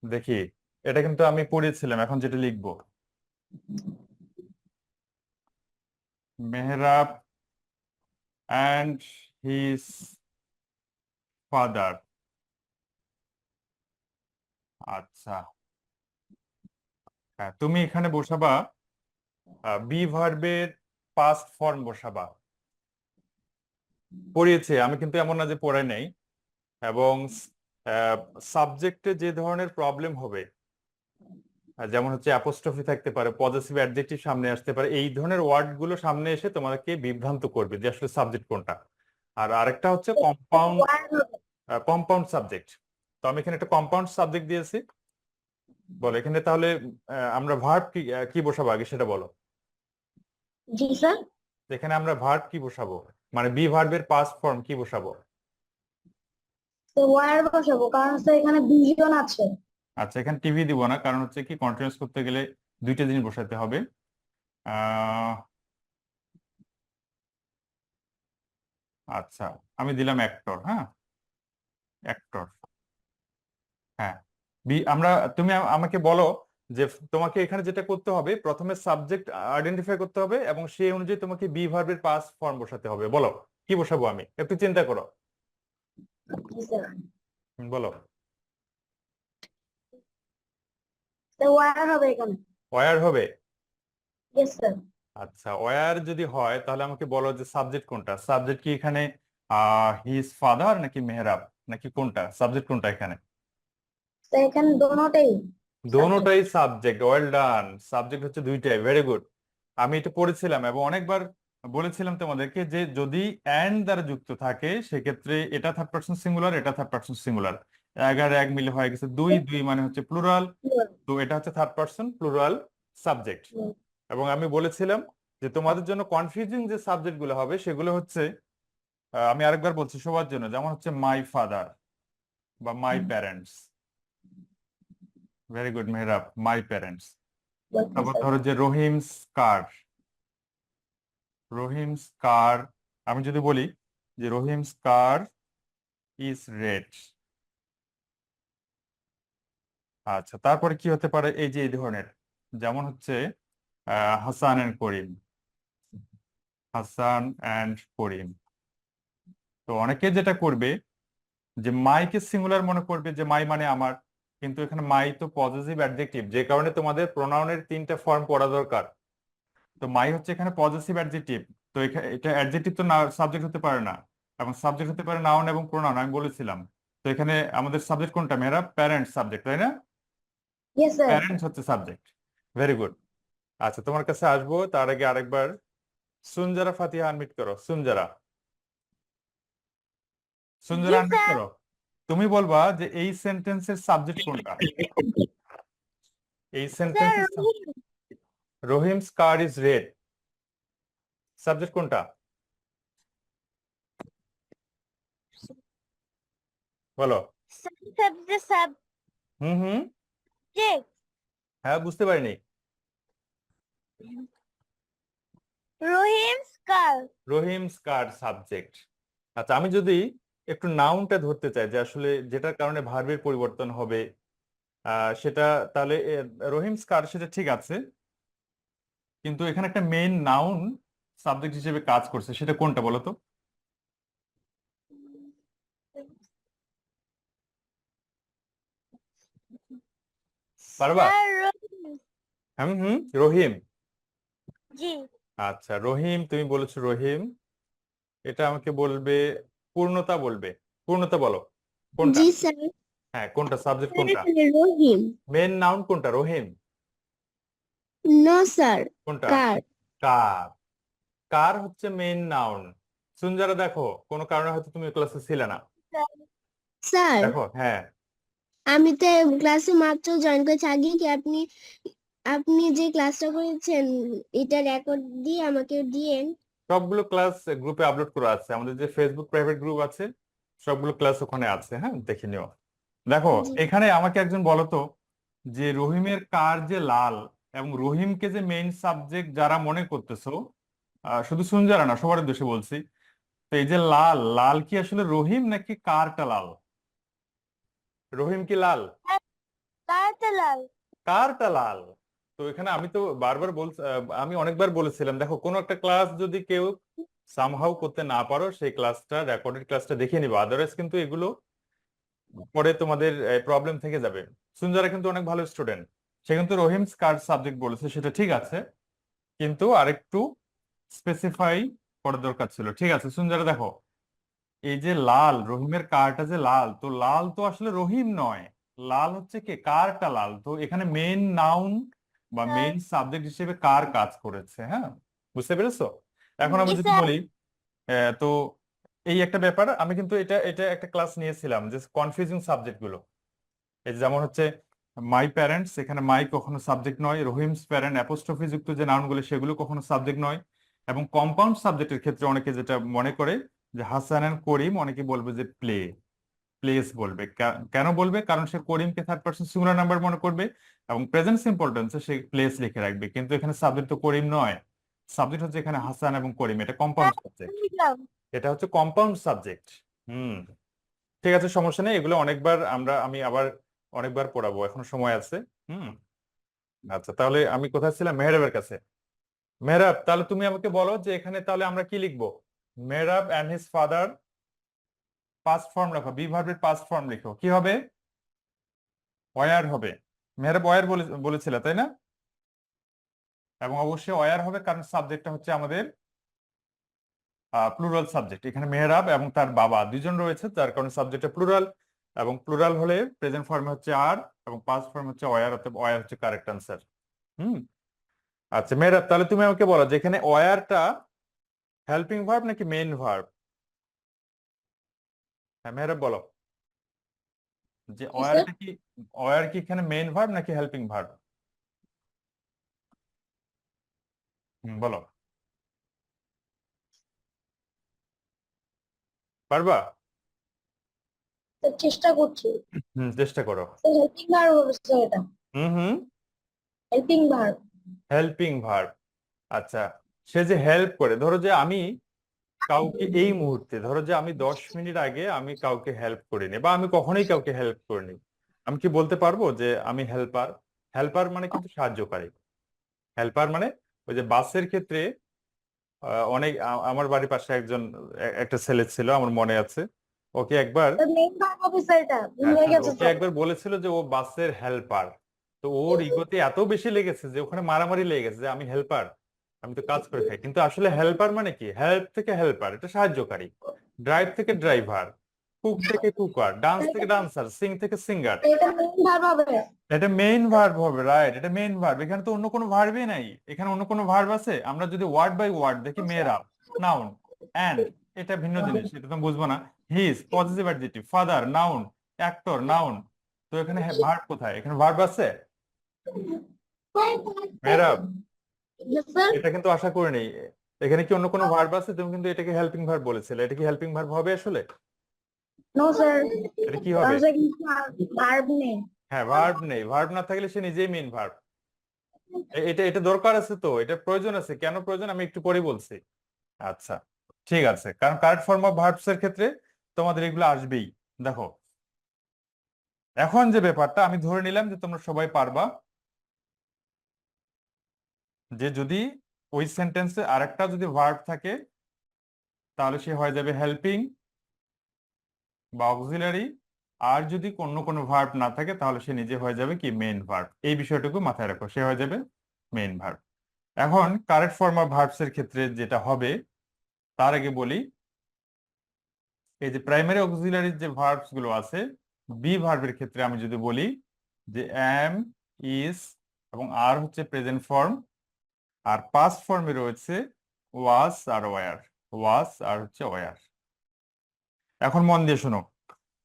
দেখি। এটা কিন্তু আমি পড়েছিলাম, এখন যেটা লিখবো। Mehrab and his father। আচ্ছা, হ্যাঁ, তুমি এখানে বসাবা বি ভার্বের পাস্ট ফর্ম বসাবা। পড়িয়েছে আমি, কিন্তু এমন না যে পড়ে নেই। এবং সাবজেক্টে যে ধরনের প্রবলেম হবে, যেমন হচ্ছে অ্যাপোস্ট্রফি থাকতে পারে, পজেসিভ অ্যাডজেক্টিভ সামনে আসতে পারে, এই ধরনের ওয়ার্ড গুলো সামনে এসে তোমাকে বিভ্রান্ত করবে যে আসলে সাবজেক্ট কোনটা। আর আরেকটা হচ্ছে কম্পাউন্ড, কম্পাউন্ড সাবজেক্ট। তো আমি এখানে একটা কম্পাউন্ড সাবজেক্ট দিয়েছি। বলো এখানে তাহলে আমরা ভার্ব কি কি বসাবো আগে সেটা বলো। জি স্যার। এখানে আমরা ভার্ব কি বসাবো, মানে বি ভার্বের পাস্ট ফর্ম কি বসাবো? তো ওয়ার বসাবো, কারণ স্যার এখানে দুইজন আছে। আচ্ছা, এখানে টিভি দিব না, কারণ হচ্ছে কি কন্টিনিউয়াস করতে গেলে দুইটা জিনিস বসাতে হবে। আহ আচ্ছা, আমি দিলাম অ্যাক্টর। হ্যাঁ, অ্যাক্টর। হ্যাঁ, আমরা, তুমি আমাকে বলো যে তোমাকে এখানে যেটা করতে হবে, প্রথমে সাবজেক্ট আইডেন্টিফাই করতে হবে এবং সেই অনুযায়ী তোমাকে বি ভার্বের পাস্ট ফর্ম বসাতে হবে। বলো কি বসাবো, আমি একটু চিন্তা করো। জি স্যার। বলো। তো ওয়ার হবে এখানে। ওয়ার হবে? Yes sir. আচ্ছা, ওয়ার যদি হয় তাহলে আমাকে বলো যে সাবজেক্ট কোনটা। সাবজেক্ট কি এখানে হিজ ফাদার নাকি মেহরাব, নাকি কোনটা সাবজেক্ট, কোনটা এখানে? তো এখানে দোনোটাই। দোনোটাই সাবজেক্ট, ওয়েল ডান। সাবজেক্ট হচ্ছে দুইটাই, ভেরি গুড। আমি এটা পড়েছিলাম এবং অনেকবার বলেছিলাম তোমাদেরকে যে যদি অ্যান্ড দ্বারা যুক্ত থাকে সেক্ষেত্রে এটা থার্ড পারসন সিঙ্গুলার, এটা থার্ড পারসন সিঙ্গুলার। 11 মিলে হয়ে গেছে 2, 2 মানে হচ্ছে প্লুরাল, তো এটা হচ্ছে থার্ড পারসন প্লুরাল সাবজেক্ট। এবং আমি বলেছিলাম যে তোমাদের জন্য কনফিউজিং যে সাবজেক্ট গুলো হবে সেগুলো হচ্ছে, আমি আরেকবার বলছি সবার জন্য, যেমন হচ্ছে মাই ফাদার বা my parents. Very good Mehrab, my parents. তারপর ধরো যে রহিমস কার, রহিমস কার, আমি যদি বলি যে রহিমস কার ইজ রেড। আচ্ছা, তারপরে কি হতে পারে, এই যে এই ধরনের, যেমন হচ্ছে হাসান এন্ড করিম, হাসান এন্ড করিম। তো অনেকে যেটা করবে যে মাইকে সিঙ্গুলার মনে করবে যে মাই মানে আমার, কিন্তু এখানে মাই তো পজিটিভ অ্যাডজেক্টিভ, যে কারণে তোমাদের প্রোনাউনের 3টা ফর্ম পড়া দরকার। তো মাই হচ্ছে এখানে পজিটিভ অ্যাডজেক্টিভ, তো এটা অ্যাডজেক্টিভ তো না, সাবজেক্ট হতে পারে না, এবং সাবজেক্ট হতে পারে নাউন এবং প্রোনাউন, আমি বলেছিলাম। তো এখানে আমাদের সাবজেক্ট কোনটা মেয়েরা? প্যারেন্টস সাবজেক্ট, তাই না? Yes sir. প্যারেন্টস হচ্ছে সাবজেক্ট, ভেরি গুড। আচ্ছা, তোমার কাছে আসবো তার আগে আরেকবার সুনজারা ফাতিহা আনমিট করো। সুনজারা, সুনজারা জি আনমিট স্যার। করো। তুমি বলবা যে এই সেন্টেন্সের সাবজেক্ট কোনটা? এই স্যার সেন্টেন্সের Rahim's car is red, subject কোনটা? বলো। সাবজেক্ট। হুম হুম, হ্যাঁ বুঝতে পারিনি। রহিম স্কার। রহিমস কার সাবজেক্ট। আচ্ছা, আমি যদি একটু নাউনটা ধরতে চাই যে আসলে যেটার কারণে ভার্বের পরিবর্তন হবে, সেটা তাহলে রহিমস কার, সেটা ঠিক আছে, কিন্তু এখানে একটা মেইন নাউন সাবজেক্ট হিসেবে কাজ করছে, সেটা কোনটা বলো তো? পারবা? স্যার রহিম। হুম হুম, রহিম। জি আচ্ছা, রহিম, তুমি বলেছো রহিম, এটা আমাকে বলবে, পূর্ণতা বলবে, পূর্ণতা বলো কোনটা? জি স্যার। হ্যাঁ, কোনটা সাবজেক্ট কোনটা? রহিম। মেন নাউন কোনটা? রহিম। নো স্যার, কোনটা? কার। কার। কার হচ্ছে মেইন নাউন। সুনজারা দেখো, কোনো কারণে হয়তো তুমি ক্লাসে ছিলে না, স্যার, দেখো, হ্যাঁ। আমি তো ক্লাসে মাত্র জয়েন করেছি। আগে কি আপনি আপনি যে ক্লাসটা করেছেন এটা রেকর্ড দিয়ে আমাকে দিয়েন? সবগুলো ক্লাস গ্রুপে আপলোড করা আছে, আমাদের যে ফেসবুক প্রাইভেট গ্রুপ আছে, সবগুলো ক্লাস ওখানে আছে, হ্যাঁ দেখে নিও। দেখো, জি এখানে আমাকে একজন বলো তো যে রহিমের কার যে লাল, এবং রহিমকে যে মেইন সাবজেক্ট যারা মনে করতেছো, শুধু সুনজারা না, সবার উদ্দেশ্যে বলছি, তো এই যে লাল, লাল কি আসলে রহিম নাকি কারটা লাল? রহিম কি লাল? কারটা লাল। কারটা লাল। তো এখানে আমি তো বারবার আমি অনেকবার বলেছিলাম, দেখো কোনো একটা ক্লাস যদি কেউ সামহাউ করতে না পারো, সেই ক্লাসটা, রেকর্ডেড ক্লাসটা দেখে নিবা, আদারওয়াইজ কিন্তু এগুলো পরে তোমাদের প্রবলেম থেকে যাবে। সুনজারা কিন্তু অনেক ভালো স্টুডেন্ট, সে কিন্তু রহিমস কার সাবজেক্ট বলেছে, সেটা ঠিক আছে, কিন্তু আরেকটু স্পেসিফাই করার দরকার ছিল। ঠিক আছে সুনজারা, দেখো এই যে লাল, রহিমের কারটা যে লাল, তো লাল তো আসলে রহিম নয়, লাল হচ্ছে কে? কারটা লাল। তো এখানে মেইন নাউন বা মেইন সাবজেক্ট হিসেবে কার কাজ করেছে, হ্যাঁ বুঝতে পেরেছো? এখন আমি জি যদি স্যার। বলি, তো এই একটা ব্যাপার, আমি কিন্তু এটা এটা একটা ক্লাস নিয়েছিলাম যে কনফিউজিং সাবজেক্ট গুলো, এই যে যেমন হচ্ছে মাই প্যারেন্টস, এখানে মাই কখনো সাবজেক্ট নয়, রহিমস প্যারেন্ট অ্যাপোস্ট্রফি যুক্ত যে নাউন গুলো সেগুলো কখনো সাবজেক্ট নয়, এবং কম্পাউন্ড সাবজেক্টের ক্ষেত্রে অনেকে যেটা মনে করে যে হাসান এন্ড করিম, অনেকে বলবে যে প্লেস বলবে। কেন বলবে? কারণ সে করিমকে থার্ড পারসন সিঙ্গুলার নাম্বার মনে করবে, এবং প্রেজেন্ট সিম্পল টেন্সে সে প্লেস লিখে রাখবে, কিন্তু এখানে সাবজেক্ট তো করিম নয়, সাবজেক্ট হচ্ছে এখানে হাসান এবং করিম, এটা কম্পাউন্ড সাবজেক্ট, এটা হচ্ছে কম্পাউন্ড সাবজেক্ট। হুম, ঠিক আছে, সমস্যা নেই, এগুলো অনেকবার আমি আবার অনেকবার পড়াবো, এখনো সময় আছে। হুম, আচ্ছা, তাহলে আমি কোথায় ছিলাম? মেহরাবের কাছে। মেহরাব, তাহলে তুমি আমাকে বলো যে এখানে তাহলে আমরা কি লিখবো? Mehrab and his father, past form লেখো, বি ভার্বের পাস্ট ফর্ম লিখো, কি হবে? ওয়ার হবে। মেহরাব ওয়ার বলেছিল তাই না? এবং অবশ্যই ওয়ার হবে, কারণ সাবজেক্টটা হচ্ছে আমাদের প্লুরাল সাবজেক্ট, এখানে মেহরাব এবং তার বাবা দুজন রয়েছে, যার কারণে সাবজেক্টটা প্লুরাল। এবং প্লুরাল হলে প্রেজেন্ট ফর্মে হচ্ছে আর এবং পাস্ট ফর্ম হচ্ছে ওয়ার, অর্থাৎ ওয়ার হচ্ছে কারেক্ট আনসার। হুম। আচ্ছা মেয়েরা, তাহলে তুমি আমাকে বলো যে এখানে ওয়ারটা হেল্পিং ভার্ব নাকি মেইন ভার্ব? হ্যাঁ মেয়েরা বলো যে জি স্যার। ওয়ার কি এখানে মেইন ভার্ব নাকি হেল্পিং ভার্ব? বলো, পারবা? চেষ্টা করছি। চেষ্টা করো। হেল্পিং ভার্ব হবে স্যার, এটা হুম হুম হেল্পিং ভার্ব। Helping verb. আচ্ছা, সে যে হেল্প করে, ধরো যে আমি কাউকে এই মুহূর্তে, ধরো যে আমি 10 মিনিট আগে আমি কাউকে হেল্প করিনি বা আমি কখনোই কাউকে হেল্প করিনি, আমি কি বলতে পারবো যে আমি হেল্পার? হেল্পার মানে কিন্তু সাহায্যকারী। হেল্পার মানে ওই যে বাসের ক্ষেত্রে অনেক আমার বাড়ির পাশে একজন একটা ছেলে ছিল, আমার মনে আছে। ওকে একবার, মেইন ভার্ব হবে স্যার, এটা ভুল হ্যাঁ হয়ে শোনো, গেছে ওকে স্যার। একবার বলেছিল যে ও বাসের হেল্পার। তো ওর ইগোতে এত বেশি লেগেছে যে ওখানে মারামারি লেগে গেছে যে আমি হেল্পার, আমি তো কাজ করে খাই। কিন্তু আসলে হেল্পার মানে কি? হেল্প থেকে হেল্পার, এটা সাহায্যকারী। ড্রাইভ থেকে ড্রাইভার, কুক থেকে কুকার, ডান্স থেকে ডান্সার, সিং থেকে সিঙ্গার। এটা মেইন ভার্ব হবে। এটা মেইন ভার্ব হবে, রাইট, এটা মেইন ভার্ব। এখানে তো অন্য কোনো ভার্বই নাই। এখানে অন্য কোনো ভার্ব আছে? আমরা যদি ওয়ার্ড বাই ওয়ার্ড দেখি, মেয়েরা নাউন, এন্ড এটা ভিন্ন জিনিস, এটা তো বুঝবো না। His positive adjective, father noun, actor noun. তো এখানে ভার্ব কোথায়? এখানে ভার্ব আছে মেয়েরা? Yes, sir. এটা কিন্তু আশা করি নেই। এখানে কি অন্য কোনো ভার্ব আছে? তুমি কিন্তু এটাকে হেল্পিং ভার্ব বলেছিলে, এটা কি হেল্পিং ভার্ব হবে আসলে? No, sir. এটা কি হবে? ভার্ব নেই। হ্যাঁ ভার্ব নেই, ভার্ব না থাকলে সে নিজেই মেইন ভার্ব। এটা এটা দরকার আছে, তো এটা প্রয়োজন আছে। কেন প্রয়োজন আমি একটু পরে বলছি। আচ্ছা ঠিক আছে, কারণ কারেক্ট ফর্ম অফ ভার্বস এর ক্ষেত্রে তোমাদের এগুলো আসবেই। দেখো এখন যে ব্যাপারটা, আমি ধরে নিলাম যে তোমরা সবাই পারবা যে যদি ওই সেন্টেন্সে আরেকটা যদি ভার্ব থাকে তাহলে সে হয়ে যাবে হেল্পিং বা অক্সিলারি, আর যদি অন্য কোনো ভার্ব না থাকে তাহলে সে নিজে হয়ে যাবে কি মেইন ভার্ব। এই বিষয়টুকু মাথায় রাখো, সে হয়ে যাবে মেইন ভার্ব। এখন কারেক্ট ফর্ম অফ ভার্বস এর ক্ষেত্রে যেটা হবে, তার আগে বলি এই যে প্রাইমারি অক্সিলারি যে ভার্বস গুলো আছে, বি ভার্বের ক্ষেত্রে আমি যদি বলি যে এম, ইজ এবং আর হচ্ছে প্রেজেন্ট ফর্ম, আর পাস্ট ফর্মে রয়েছে ওয়াজ আর ওয়ার। ওয়াজ আর হচ্ছে ওয়ার। এখন মন দিয়ে শোনো,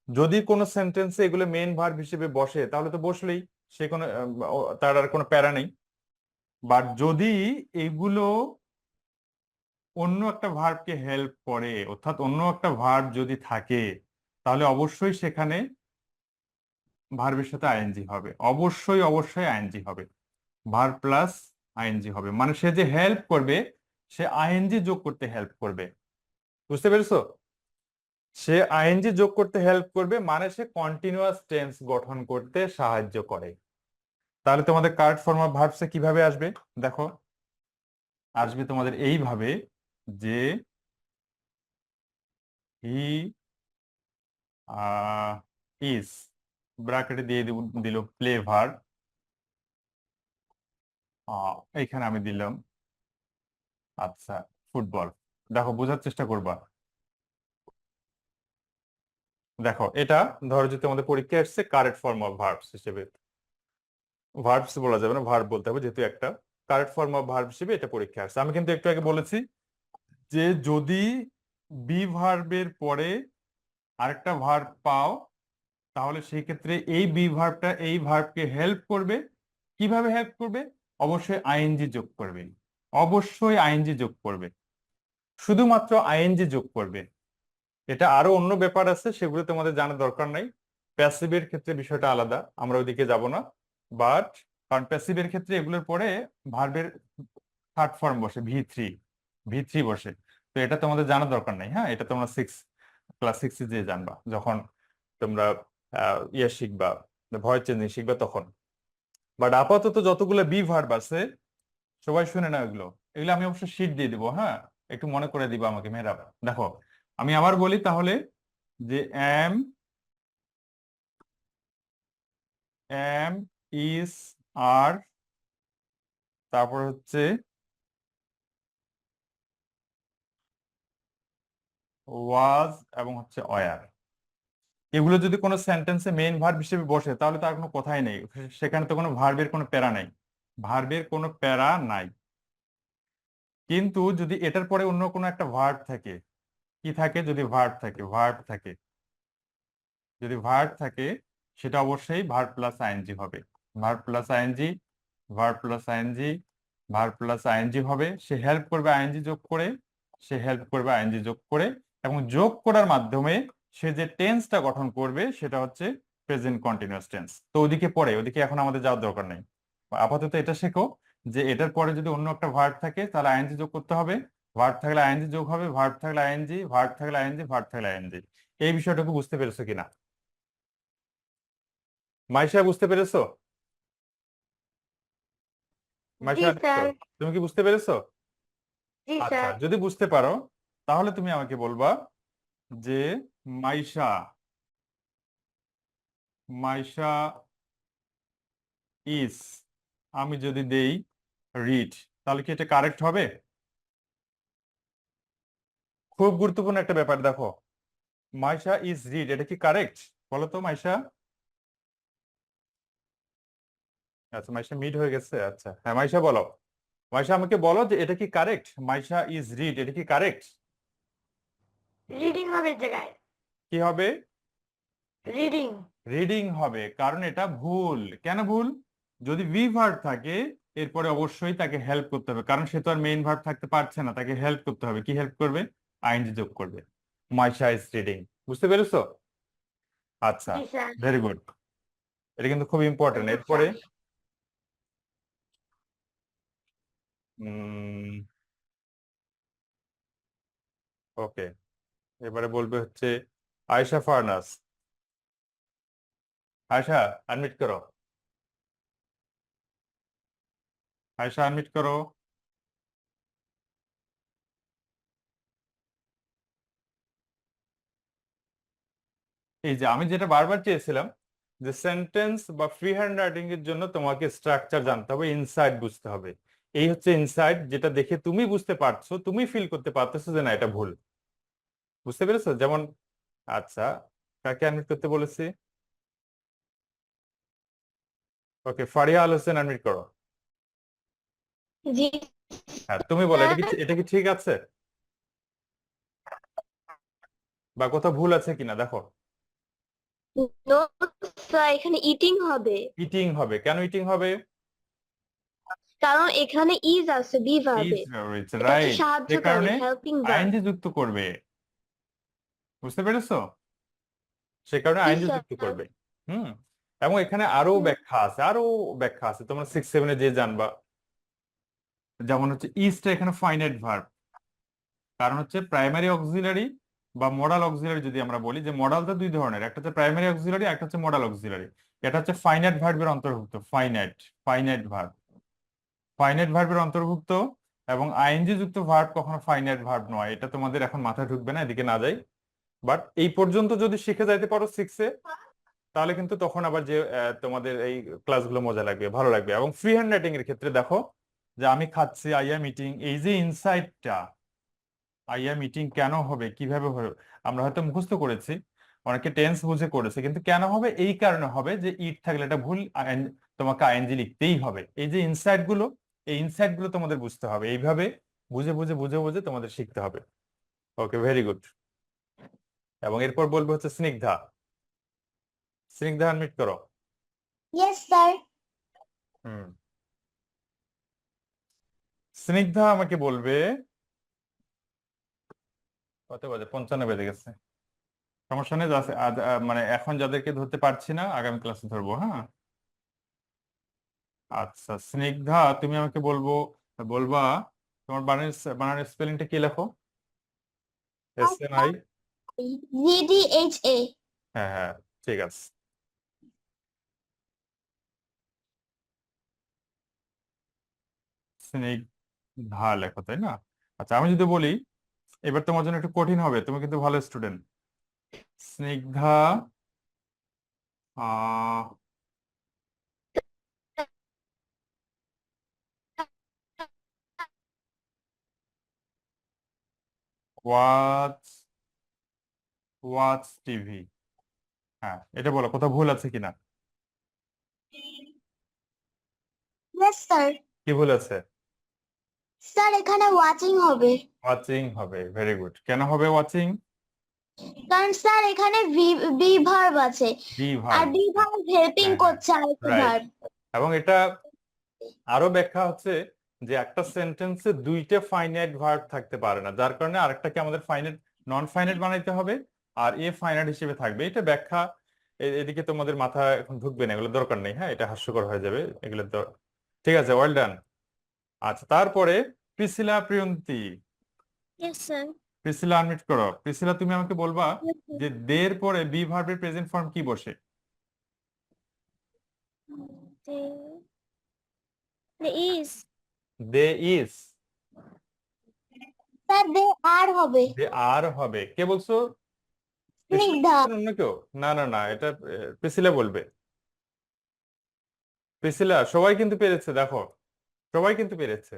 যদি কোনো সেন্টেন্সে এগুলো মেইন ভার্ব হিসেবে বসে তাহলে তো বসলেই, সে কোনো তার আর কোনো প্যারা নেই। বাট যদি এগুলো অন্য একটা ভার্বকে হেল্প করে, অর্থাৎ অন্য একটা ভার্ব যদি থাকে, তাহলে অবশ্যই সেখানে ভার্বের সাথে আইএনজি হবে। অবশ্যই অবশ্যই আইএনজি হবে। ভার্ব প্লাস আইএনজি হবে, মানে সে যে হেল্প করবে সে আইএনজি যোগ করতে হেল্প করবে। বুঝতে পেরেছো? সে আইএনজি যোগ করতে হেল্প করবে, মানে সে কন্টিনিউয়াস টেন্স গঠন করতে সাহায্য করে। তাহলে তোমাদের কারেক্ট ফর্ম অফ ভার্বসে কিভাবে আসবে? দেখো, আসবে তোমাদের এইভাবে যে হি ইজ, ব্র্যাকেটে দিয়ে দিল প্লে ভার্ব, এইখানে আমি দিলাম আচ্ছা ফুটবল। দেখো বোঝার চেষ্টা করবা। দেখো এটা, ধরো যে তোমাদের পরীক্ষায় আসছে কারেক্ট ফর্ম অফ ভার্বস হিসেবে, ভার্বস বলা যাবে না, ভার্ব বলতে হবে, যেহেতু একটা কারেক্ট ফর্ম অফ ভার্ব হিসেবে এটা পরীক্ষায় আসছে। আমি কিন্তু একটু আগে বলেছি যে যদি বি ভার্বের পরে আরেকটা ভার্ব পাও তাহলে সেই ক্ষেত্রে এই বি ভার্বটা এই ভার্বকে হেল্প করবে। কিভাবে হেল্প করবে? অবশ্যই আইএনজি যোগ করবে। অবশ্যই আইএনজি যোগ করবে, শুধুমাত্র আইএনজি যোগ করবে। এটা আরো অন্য ব্যাপার আছে, সেগুলো তোমাদের জানার দরকার নাই। প্যাসিভের ক্ষেত্রে বিষয়টা আলাদা, আমরা ওইদিকে যাব না। বাট কারণ প্যাসিভের ক্ষেত্রে এগুলোর পরে ভার্বের থার্ড ফর্ম বসে, ভি থ্রি বসে। তো এটা তোমাদের জানার দরকার নাই। হ্যাঁ, এটা তোমরা ক্লাস 6 যে জানবা যখন তোমরা ইয়ে শিখবা, ভয়েস চেঞ্জিং শিখবা তখন। বাট আপাতত যতগুলো বি ভার্ব আছে সবাই শুনে না এগুলো। এগুলো আমি অবশ্য শিট দিয়ে দিব, হ্যাঁ, একটু মনে করে দিবা আমাকে মেহরাব। দেখো আমি আবার বলি তাহলে যে এম, এম, ইজ, আর, তারপর হচ্ছে ওয়াজ এবং হচ্ছে ওয়ার। এগুলো যদি কোনো সেন্টেন্সে মেইন ভার্ব হিসেবে বসে তাহলে তার কোনো কথাই নেই, সেখানে তো কোনো ভার্বের কোনো প্যারা নাই, ভার্বের কোনো প্যারা নাই। কিন্তু যদি এটার পরে অন্য কোনো একটা ভার্ব থাকে, কি থাকে, যদি ভার্ব থাকে সেটা অবশ্যই ভার্ব প্লাস আইএনজি হবে। Verb plus ING, verb plus ING, verb plus ING হবে। সে হেল্প করবে আইএনজি যোগ করে, এবং যোগ করার মাধ্যমে সে যে টেন্সটা গঠন করবে সেটা হচ্ছে প্রেজেন্ট কন্টিনিউয়াস টেন্স। তো ওদিকে এখন আমাদের যাওয়ার দরকার নেই। আপাতত এটা শেখো যে এটার পরে যদি অন্য একটা ভার্ব থাকে তাহলে আইএনজি যোগ করতে হবে, ভার্ব থাকলে আইএনজি যোগ হবে, ভার্ব থাকলে আইএনজি, ভার্ব থাকলে আইএনজি, ভার্ব থাকলে আইএনজি। এই বিষয়টাকে বুঝতে পেরেছো কিনা? মাইশা, বুঝতে পেরেছো? জি মাইশা, স্যার। তুমি কি বুঝতে পেরেছো? জি আচ্ছা, স্যার। যদি বুঝতে পারো তাহলে তুমি আমাকে বলবা যে মাইশা মাইশা ইজ, আমি যদি দেই রিড, তাহলে কি এটা কারেক্ট হবে? খুব গুরুত্বপূর্ণ একটা ব্যাপার, দেখো, মাইশা ইজ রিড, এটা কি কারেক্ট? বলো তো মাইশা। আচ্ছা, মাইশা মিড হয়ে গেছে। আচ্ছা, হ্যাঁ মাইশা বলো, মাইশা আমাকে বলো যে এটা কি কারেক্ট, মাইশা ইজ রিড এটা কি কারেক্ট? রিডিং হবে এর জায়গায়। কি হবে? রিডিং। রিডিং হবে, কারণ এটা ভুল। কেন ভুল? যদি ভি ভার্ব থাকে এরপরে অবশ্যই তাকে হেল্প করতে হবে, কারণ সে তো আর মেইন ভার্ব থাকতে পারছে না, তাকে হেল্প করতে হবে। কি হেল্প করবে? আইএনজি যোগ করবে। Maisha is reading. বুঝতে পেরেছো? আচ্ছা, জি স্যার। Very good. এটা কিন্তু খুব ইম্পর্টেন্ট। গুড এরপরে স্যার। ওকে, এবারে বলবে হচ্ছে আয়েশা ফারনাস। আয়েশা, আনমিট করো। আয়েশা, আনমিট করো। এই যে আমি যেটা বারবার চেয়েছিলাম যে সেন্টেন্স বা ফ্রি হ্যান্ড রাইটিং এর জন্য তোমাকে স্ট্রাকচার জানতে হবে, ইনসাইট বুঝতে হবে। এই হচ্ছে ইনসাইট, যেটা দেখে তুমি বুঝতে পারছো, তুমি ফিল করতে পারতেছো যে না এটা ভুল। বুঝতে পেরেছো? যেমন, আচ্ছা, কাকে আনমিট করতে বলেছি? ওকে, ফারিয়া আল হোসেন, আনমিট করো। জি হ্যাঁ, তুমি বলো, এটা কি ঠিক আছে বা কোথাও ভুল আছে কিনা দেখো। নো স্যার, এখানে ইটিং হবে, ইটিং হবে, কেন ইটিং হবে? কারণ এখানে ইজ আছে বি ইজ ভার্বে। এটা হচ্ছে রাইট, সে সাহায্যকারী, কারণে হেল্পিং ভার্ব। আইএনজি যুক্ত করবে। বুঝতে পেরেছো? সে কারণে জি আইনজি যুক্ত স্যার। করবে। হুম। এবং এখানে আরো ব্যাখ্যা আছে, তোমরা 6-7 যে জানবা। যেমন হচ্ছে ইজটা এখানে ফাইনাইট ভার্ব, কারণ হচ্ছে প্রাইমারি অক্সিলারি বা মডাল অক্সিলারি। যদি আমরা বলি যে মডাল তো দুই ধরনের, একটা হচ্ছে প্রাইমারি অক্সিলারি, একটা হচ্ছে মডাল অক্সিলারি। এটা হচ্ছে ফাইনাইট ভার্বের অন্তর্ভুক্ত, ফাইনাইট ভার্বের অন্তর্ভুক্ত। এবং আইএনজি যুক্ত ভার্ব কখনো ফাইনাইট ভার্ব নয়, এটা তোমাদের এখন মাথায় ঢুকবে না, এদিকে না যাই। বাট এই পর্যন্ত যদি শিখে যাইতে পারো 6-এ, তাহলে কিন্তু তখন আবার যে তোমাদের এই ক্লাসগুলো মজা লাগবে, ভালো লাগবে। এবং ফ্রি হ্যান্ড রাইটিং এর ক্ষেত্রে দেখো যে আমি খাচ্ছি, আই এম ইটিং, এই যে ইনসাইটটা, আই এম ইটিং কেন হবে, কিভাবে হবে, আমরা হয়তো মুখস্থ করেছি, অনেকে টেন্স বুঝে করেছে, কিন্তু কেন হবে? এই কারণে হবে যে ইট থাকলে এটা ভুল, তোমাকে আইএনজি লিখতেই হবে। এই যে এই ইনসাইট গুলো তোমাদের বুঝতে হবে, এইভাবে বুঝে বুঝে বুঝে বুঝে তোমাদের শিখতে হবে। Okay, very good. এবং এরপর বলবো হচ্ছে স্নিগ্ধা। স্নিগ্ধা, আনমিট করো। Yes sir. হুম। স্নিগ্ধা আমাকে বলবে, কত বাজে? 55 বেজে গেছে। সমস্যা নেই, মানে এখন যাদেরকে ধরতে পারছি না আগামী ক্লাসে ধরবো, হ্যাঁ। আচ্ছা, স্নিগ্ধা, তুমি আমাকে বলবা তোমার বানানের স্পেলিংটা কি লেখো? SNI। ZDHA। হ্যাঁ হ্যাঁ, ঠিক আছে। স্নিগ্ধা লেখো, তাই না? আচ্ছা, আমি যদি বলি, এবার তোমার জন্য একটু কঠিন হবে, তুমি কিন্তু ভালো স্টুডেন্ট। স্নিগ্ধা আহ ওয়াচ ওয়াচ টিভি। হ্যাঁ, এটা বলো কোথাও ভুল আছে কিনা। Yes sir. কি ভুল আছে? স্যার এখানে ওয়াচিং হবে, ওয়াচিং হবে, ভেরি গুড। কেন হবে ওয়াচিং? কারণ স্যার এখানে বি ভার্ব আছে, বি আর ভার্ব। বি ভার্ব হেল্পিং হ্যাঁ, হ্যাঁ, করছে আরেকটা রাইট। ভার্ব। এবং এটা আরো ব্যাখ্যা হচ্ছে যে একটা সেন্টেন্সে দুইটা ফাইনাইট ভার্ব থাকতে পারে না, যার কারণে আরেকটাকে আমাদের ফাইনাইট নন ফাইনাইট বানাইতে হবে, আর এ ফাইনাইট হিসেবে থাকবে। এটা ব্যাখ্যা, এদিকে তোমাদের মাথা এখন ঢুকবে না, এগুলো দরকার নেই। হ্যাঁ, এটা হাস্যকর হয়ে যাবে এগুলো। ঠিক আছে, ওয়েল ডান। আচ্ছা, তারপরে Priscilla Priyanti. Yes sir. Priscilla unmute করো। প্রিসিলা, তুমি আমাকে বলবা যে দের পরে বি ভার্বের প্রেজেন্ট ফর্ম কি বসে? Is. They is. Sir they are হবে। দে আর হবে। কে বলছো? স্নিগ্ধা। অন্য কেউ? না, না, না, এটা প্রিসিলা বলবে। প্রিসিলা, সবাই কিন্তু পেরেছে, দেখো সবাই কিন্তু পেরেছে।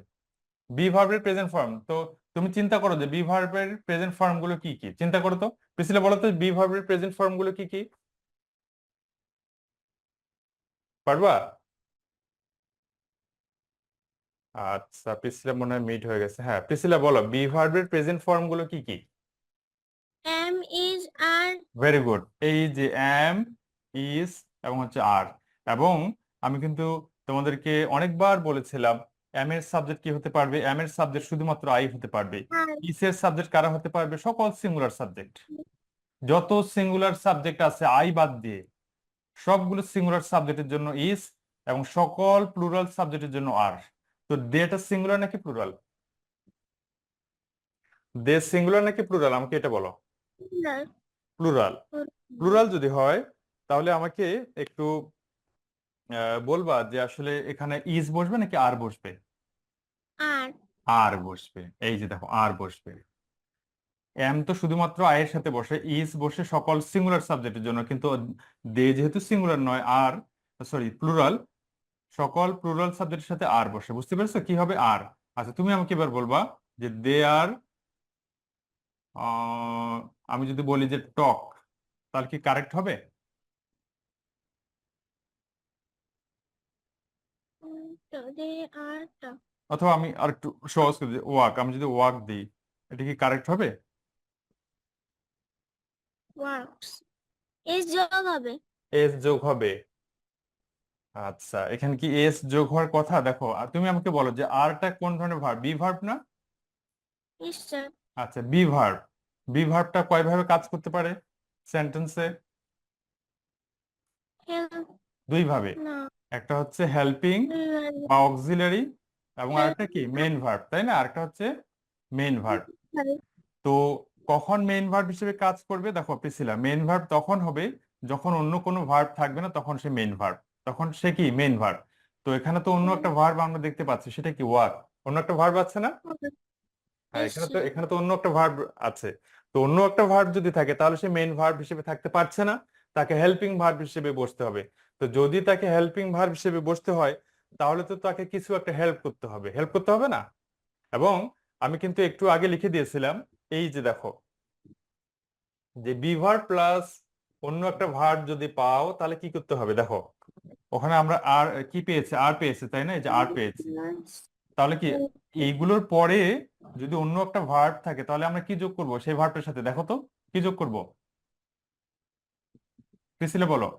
বি ভার্বের প্রেজেন্ট ফর্ম তো তুমি চিন্তা করো যে বি ভার্বের প্রেজেন্ট ফর্ম গুলো কি কি, চিন্তা করো তো। প্রিসিলা বলো তো বি ভার্বের প্রেজেন্ট ফর্ম গুলো কি কি, পারবা? আচ্ছা, প্রিসিলা মনে হয় মিট হয়ে গেছে। হ্যাঁ, প্রিসিলা বলো বি ভার্বের প্রেজেন্ট ফর্ম গুলো কি কি। Am is are. Very good. এই যে এম, ইজ এবং হচ্ছে আর। এবং আমি কিন্তু তোমাদেরকে অনেকবার বলেছিলাম এম এর সাবজেক্ট কি হতে পারবে, এম এর সাবজেক্ট শুধুমাত্র আই হতে পারবে। ইস এর সাবজেক্ট কারা হতে পারবে? সকল সিঙ্গুলার সাবজেক্ট। যত সিঙ্গুলার সাবজেক্ট আছে আই বাদ দিয়ে সবগুলো সিঙ্গুলার সাবজেক্টের জন্য ইস, এবং সকল প্লুরাল সাবজেক্টের জন্য আর। তো দেটা সিঙ্গুলার নাকি প্লুরাল? দে সিঙ্গুলার নাকি প্লুরাল, আমাকে এটা বলো। প্লুরাল। প্লুরাল যদি হয় তাহলে আমাকে একটু বলবা যে আসলে এখানে ইজ বসবে নাকি আর বসবে? আর। আর বসবে। এই যে দেখো, আর বসবে। এম তো শুধুমাত্র আই এর সাথে বসে, ইজ বসে সকল সিঙ্গুলার সাবজেক্টের জন্য, কিন্তু দে যেহেতু সিঙ্গুলার নয়, আর সরি প্লুরাল, সকল প্লুরাল সাবজেক্টের সাথে আর বসে। বুঝতে পেরেছো কি হবে আর? আচ্ছা, তুমি আমাকে এবার বলবা যে দে আর, আমি যদি বলি যে টক, তাহলে কি কারেক্ট হবে? দে আর টক। অথবা আমি আর একটু সহজ করে দিই, ওয়াক, আমি যদি ওয়াক দিই, এটা কি কারেক্ট হবে? ওয়ার্কস। এস যোগ হবে। এস যোগ হবে। আচ্ছা, এখানে কি এস যোগ হওয়ার কথা? দেখো, আর তুমি আমাকে বলো যে আরটা কোন ধরনের ভার্ব, বি ভার্ব না? ইস স্যার। আচ্ছা, বি ভার্ব। বি ভার্বটা কয় ভাবে কাজ করতে পারে সেন্টেন্সে? হেল্প। দুই ভাবে। না। একটা হচ্ছে হেল্পিং বা অক্সিলারি, এবং আরেকটা কি মেইন ভার্ব, তাই না? আরেকটা হচ্ছে মেইন ভার্ব। তো কখন মেইন ভার্ব হিসেবে কাজ করবে? দেখো প্রিসিলা, মেইন ভার্ব তখন হবে যখন অন্য কোনো ভার্ব থাকবে না, তখন সে মেইন ভার্ব, তখন সে কি মেইন ভার্ব। তো এখানে তো অন্য একটা ভার্ব আমরা দেখতে পাচ্ছি, সেটা কি ওয়াক। অন্য একটা ভার্ব আছে না? হ্যাঁ, এখানে তো অন্য একটা ভার্ব আছে। তো অন্য একটা ভার্ব যদি থাকে তাহলে সে মেইন ভার্ব হিসেবে থাকতে পারছে না, তাকে হেল্পিং ভার্ব হিসেবে বসতে হবে। তো যদি তাকে হেল্পিং ভার্ব হিসেবে বসতে হয় তাহলে তো তাকে কিছু একটা হেল্প করতে হবে, হেল্প করতে হবে না? এবং আমি কিন্তু একটু আগে লিখে দিয়েছিলাম, এই যে দেখো, যে বি ভার্ব প্লাস অন্য একটা ভার্ব যদি পাও তাহলে কি করতে হবে। দেখো ওখানে আমরা আর কি পেয়েছি, আর পেয়েছি, তাই না? এই যে আর পেয়েছি, তাহলে কি এইগুলোর পরে যদি অন্য একটা ভার্ব থাকে তাহলে আমরা কি যোগ করব সেই ভার্বটার সাথে? দেখো তো কি যোগ করব, প্রিসিলা বলো।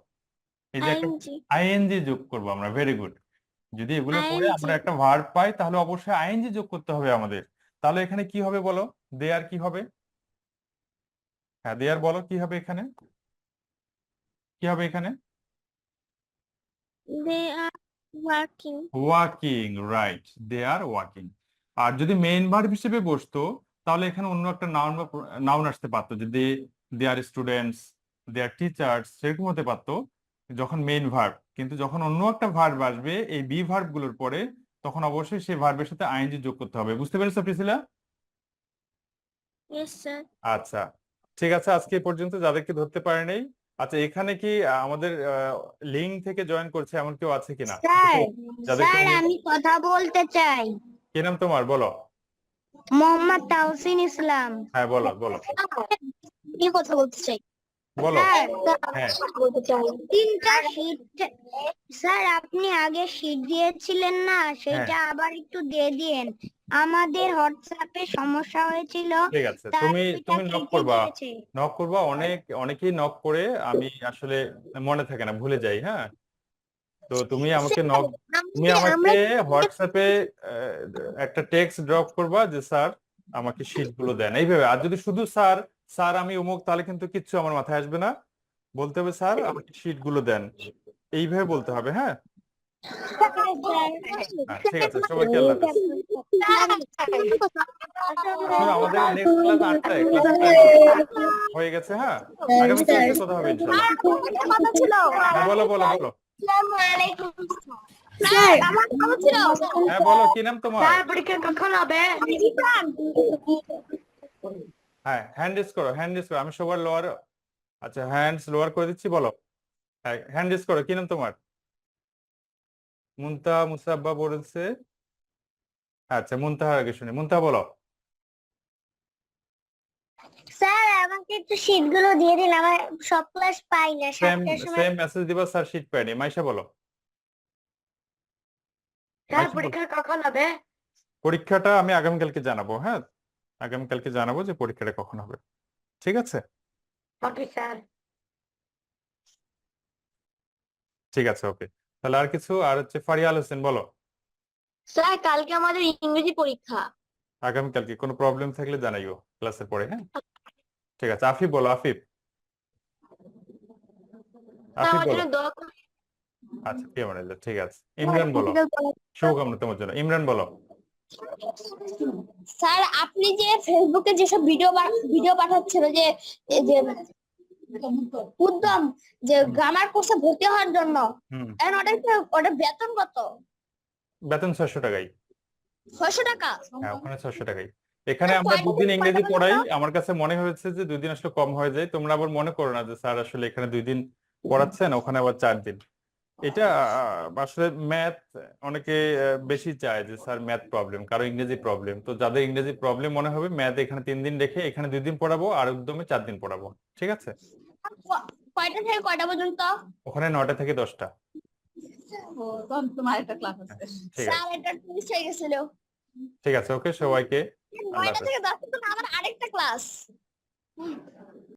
এই যে একটা আইএনজি। আইএনজি যোগ করব আমরা। Very good. যদি এগুলোর পরে আমরা আইএনজি। একটা ভার্ব পাই তাহলে অবশ্যই আইএনজি যোগ করতে হবে আমাদের। তাহলে এখানে কি হবে বলো, দেয়ার কি হবে? হ্যাঁ, দেয়ার বলো কি হবে এখানে, কি হবে এখানে? They are working. Walking, right, they are walking. আর যদি মেইন ভার্ব হিসেবে বসতো তাহলে এখানে অন্য একটা নাউন বা নাউন আসতে পারতো, যে দে are students, they R teachers, সেরকম হতে পারতো যখন মেইন ভার্ব। কিন্তু যখন অন্য একটা ভার্ব আসবে এই বি ভার্ব গুলোর পরে, তখন অবশ্যই সেই ভার্বের সাথে আইএনজি যোগ করতে হবে। বুঝতে পেরেছো প্রিসিলা? Yes sir. আচ্ছা, ঠিক আছে, আজকে এই পর্যন্ত যাদেরকে ধরতে পারে নাই। আচ্ছা, এখানে কি আমাদের লিঙ্ক থেকে জয়েন করছে এমন কেউ আছে কিনা? স্যার, যাদেরকে স্যার আমি, আমি কথা বলতে চাই। কি নাম তোমার বলো? মোহাম্মদ তাহসিন ইসলাম। হ্যাঁ, বলো বলো। কি কথা বলতে চাই? বলো। স্যার হ্যাঁ বলতে চাই। তিনটা শীট স্যার আপনি আগে শীট দিয়েছিলেন না হ্যাঁ সেটা আবার একটু দিয়ে দিয়েন আমাদের হোয়াটসঅ্যাপে সমস্যা হয়েছিল ঠিক আছে, তাই তুমি ওইটা তুমি নক কেটে করবা, দিয়েছে নক করবা। অনেকেই নক করে, আমি আসলে মনে থাকে না, ভুলে যাই। হ্যাঁ, তো তুমি আমাকে নক, তুমি আমাকে হোয়াটসঅ্যাপে একটা টেক্সট ড্রপ করবা যে স্যার আমাকে শীট গুলো দেন, এইভাবে। আর যদি শুধু স্যার স্যার আমি অমুক, তাহলে কিন্তু কিচ্ছু আমার মাথায় আসবে না। বলতে হবে স্যার আমাকে শীট গুলো দেন, এইভাবে বলতে হবে। হ্যাঁ, ঠিক আছে, সবাইকে আল্লাহ হাফেজ। শোনো, আমাদের নেক্সট ক্লাস 8টায়, ক্লাসের টাইম হয়ে গেছে। হ্যাঁ, আগামী ক্লাসে কথা হবে ইনশাল্লাহ। কথা ছিল হ্যাঁ, বলো বলো বলো। স্যার আমার কথা ছিল হ্যাঁ বলো, কি নাম তোমার? স্যার পরীক্ষা কখন হবে? হ্যাঁ, হ্যান্ড রেজ করো, হ্যান্ড রেজ করো। আমি সবার লোয়ার, আচ্ছা হ্যান্ডস লোয়ার করে দিচ্ছি। বলো, হ্যাঁ হ্যান্ড রেজ করো। কি নাম তোমার? মুনতাহা মুসাব্বা বলেছে। আচ্ছা, মুনতাহার আগে শুনি। মুনতাহা বলো। স্যার আমাকে একটু শীট গুলো দিয়ে দিন আমার সব ক্লাস পাই না সেম 7টার সময় সেম মেসেজ দিবা, স্যার শীট পাইনি। মাইশা বলো। স্যার মাইশা বলো। পরীক্ষা কখন হবে? পরীক্ষাটা আমি আগামীকালকে জানাবো। হ্যাঁ, আগামীকালকে জানাবো যে পরীক্ষাটা কখন হবে। ঠিক আছে, ওকে স্যার। ঠিক আছে, ওকে। তাহলে আর কিছু? আর হচ্ছে ফারিয়াল হোসেন বলো। স্যার কালকে আমাদের ইংরেজি পরীক্ষা। আগামীকালকে কোনো প্রবলেম থাকলে জানাইও ক্লাসের পরে। হ্যাঁ, ঠিক আছে। আফিফ বলো, আফিফ। স্যার আফিফ আমার বলো। জন্য দোয়া করুন। আচ্ছা, কি মানে, ঠিক আছে। ইমরান বলো। শুভকামনা তোমার জন্য। ইমরান বলো। স্যার আপনি যে ফেসবুকে যেসব ভিডিও পাঠাচ্ছিল যে এই যে উদ্যম যে গ্রামার কোর্সে ভর্তি হওয়ার জন্য হুম, এখন ওটা বেতন কত বেতন 600 টাকাই। 600 টাকা হ্যাঁ, ওখানে 600 টাকাই। এখানে আর আমরা কয়টা দুদিন থেকে ইংরেজি কয়টা পড়াই। পর্যন্ত? আমার কাছে মনে হয়েছে যে 2 দিন আসলে কম হয়ে যায়। তোমরা আবার মনে করো না যে স্যার আসলে এখানে 2 দিন পড়াচ্ছেন, ওখানে আবার 4 দিন। এটা আসলে ম্যাথ অনেকে বেশি চায় যে স্যার ম্যাথ প্রবলেম, কারো ইংরেজি প্রবলেম। তো যাদের ইংরেজি প্রবলেম মনে হবে, ম্যাথ এখানে 3 দিন রেখে এখানে 2 দিন পড়াবো, আর উদ্যমে 4 দিন পড়াবো। ঠিক আছে, কয়টা থেকে কয়টা পর্যন্ত ওখানে 9টা থেকে 10টা। তোমার একটা ক্লাস আছে ঠিক স্যার আছে, এটা মিস হয়ে গেছিল ঠিক আছে, ওকে সবাইকে। আল্লাহ 9টা হাফেজ। থেকে 10টা তো আমার আরেকটা ক্লাস